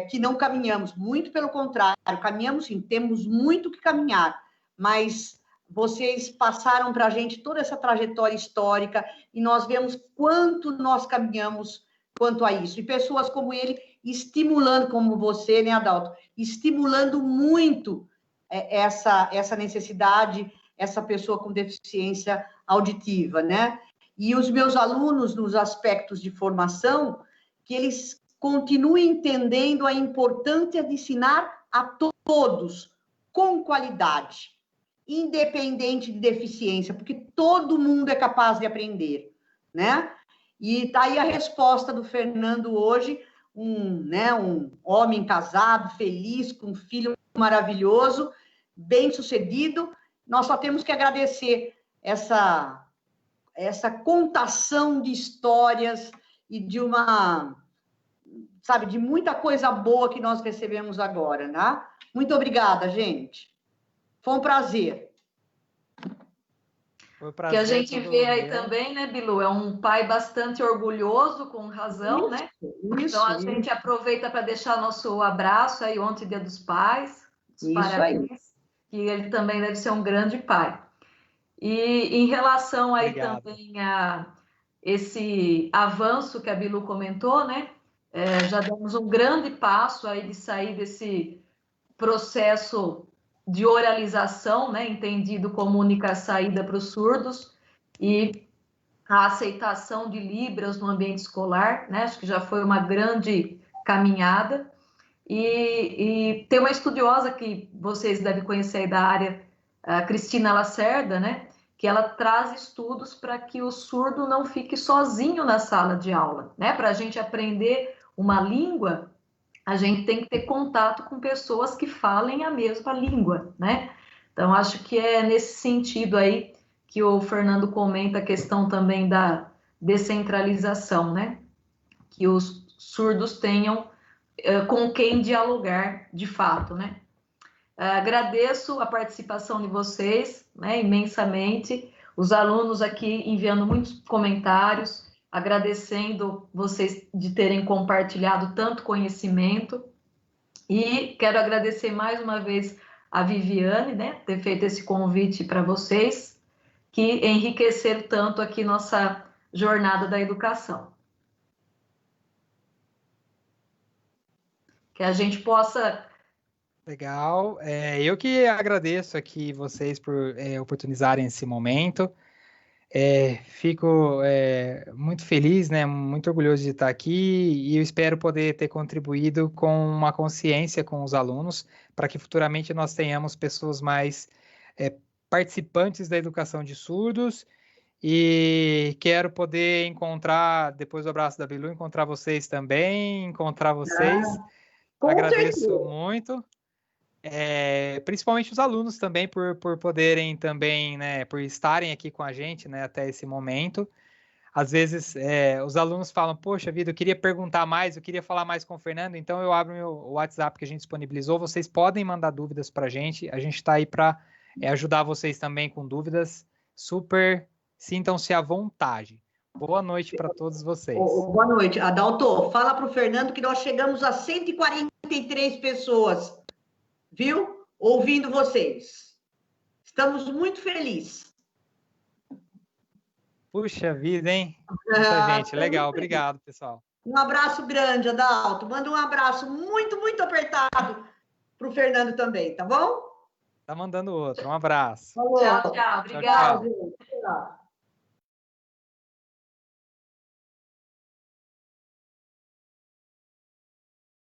que não caminhamos, muito pelo contrário, caminhamos sim, temos muito que caminhar, mas vocês passaram para a gente toda essa trajetória histórica e nós vemos quanto nós caminhamos quanto a isso. E pessoas como ele estimulando, como você, né, Adalto? Estimulando muito essa necessidade, essa pessoa com deficiência auditiva, né? E os meus alunos, nos aspectos de formação, que eles continuem entendendo a importância de ensinar a todos, com qualidade, independente de deficiência, porque todo mundo é capaz de aprender, né? E está aí a resposta do Fernando hoje, um homem casado, feliz, com um filho maravilhoso, bem-sucedido. Nós só temos que agradecer essa contação de histórias e de de muita coisa boa que nós recebemos agora, né? Muito obrigada, gente. Foi um prazer. Foi um prazer. Que a gente vê aí também, né, Bilu? É um pai bastante orgulhoso, com razão, né? Então a gente aproveita para deixar nosso abraço aí ontem, Dia dos Pais. Parabéns. Que ele também deve ser um grande pai. E em relação aí também a esse avanço que a Bilu comentou, né? Já demos um grande passo aí de sair desse processo de oralização, né? Entendido como única saída para os surdos, e a aceitação de Libras no ambiente escolar, né? Acho que já foi uma grande caminhada. E tem uma estudiosa que vocês devem conhecer aí da área, a Cristina Lacerda, né? Que ela traz estudos para que o surdo não fique sozinho na sala de aula, né? Para a gente aprender uma língua, a gente tem que ter contato com pessoas que falem a mesma língua, né? Então, acho que é nesse sentido aí que o Fernando comenta a questão também da descentralização, né? Que os surdos tenham com quem dialogar de fato, né? Agradeço a participação de vocês, né, imensamente, os alunos aqui enviando muitos comentários, agradecendo vocês de terem compartilhado tanto conhecimento, e quero agradecer mais uma vez a Viviane, né, ter feito esse convite para vocês, que enriqueceram tanto aqui nossa jornada da educação. Que a gente possa... Legal. Eu que agradeço aqui vocês por oportunizarem esse momento. Fico muito feliz, né? Muito orgulhoso de estar aqui, e eu espero poder ter contribuído com uma consciência com os alunos, para que futuramente nós tenhamos pessoas mais participantes da educação de surdos. E quero poder encontrar, depois do abraço da Bilu, encontrar vocês também, encontrar vocês. Agradeço muito. Principalmente os alunos também por poderem também, né, por estarem aqui com a gente, né, até esse momento. Às vezes os alunos falam, poxa vida, eu queria perguntar mais, eu queria falar mais com o Fernando, então eu abro o WhatsApp que a gente disponibilizou, vocês podem mandar dúvidas para a gente está aí para ajudar vocês também com dúvidas. Super, sintam-se à vontade. Boa noite para todos vocês. Boa noite. Adalto, fala para o Fernando que nós chegamos a 143 pessoas, viu? Ouvindo vocês. Estamos muito felizes. Puxa vida, hein? Muita gente. Legal. Obrigado, pessoal. Um abraço grande, Adalto. Manda um abraço muito, muito apertado para o Fernando também, tá bom? Tá mandando outro. Um abraço. Tchau, tchau. Obrigada. Tchau, tchau.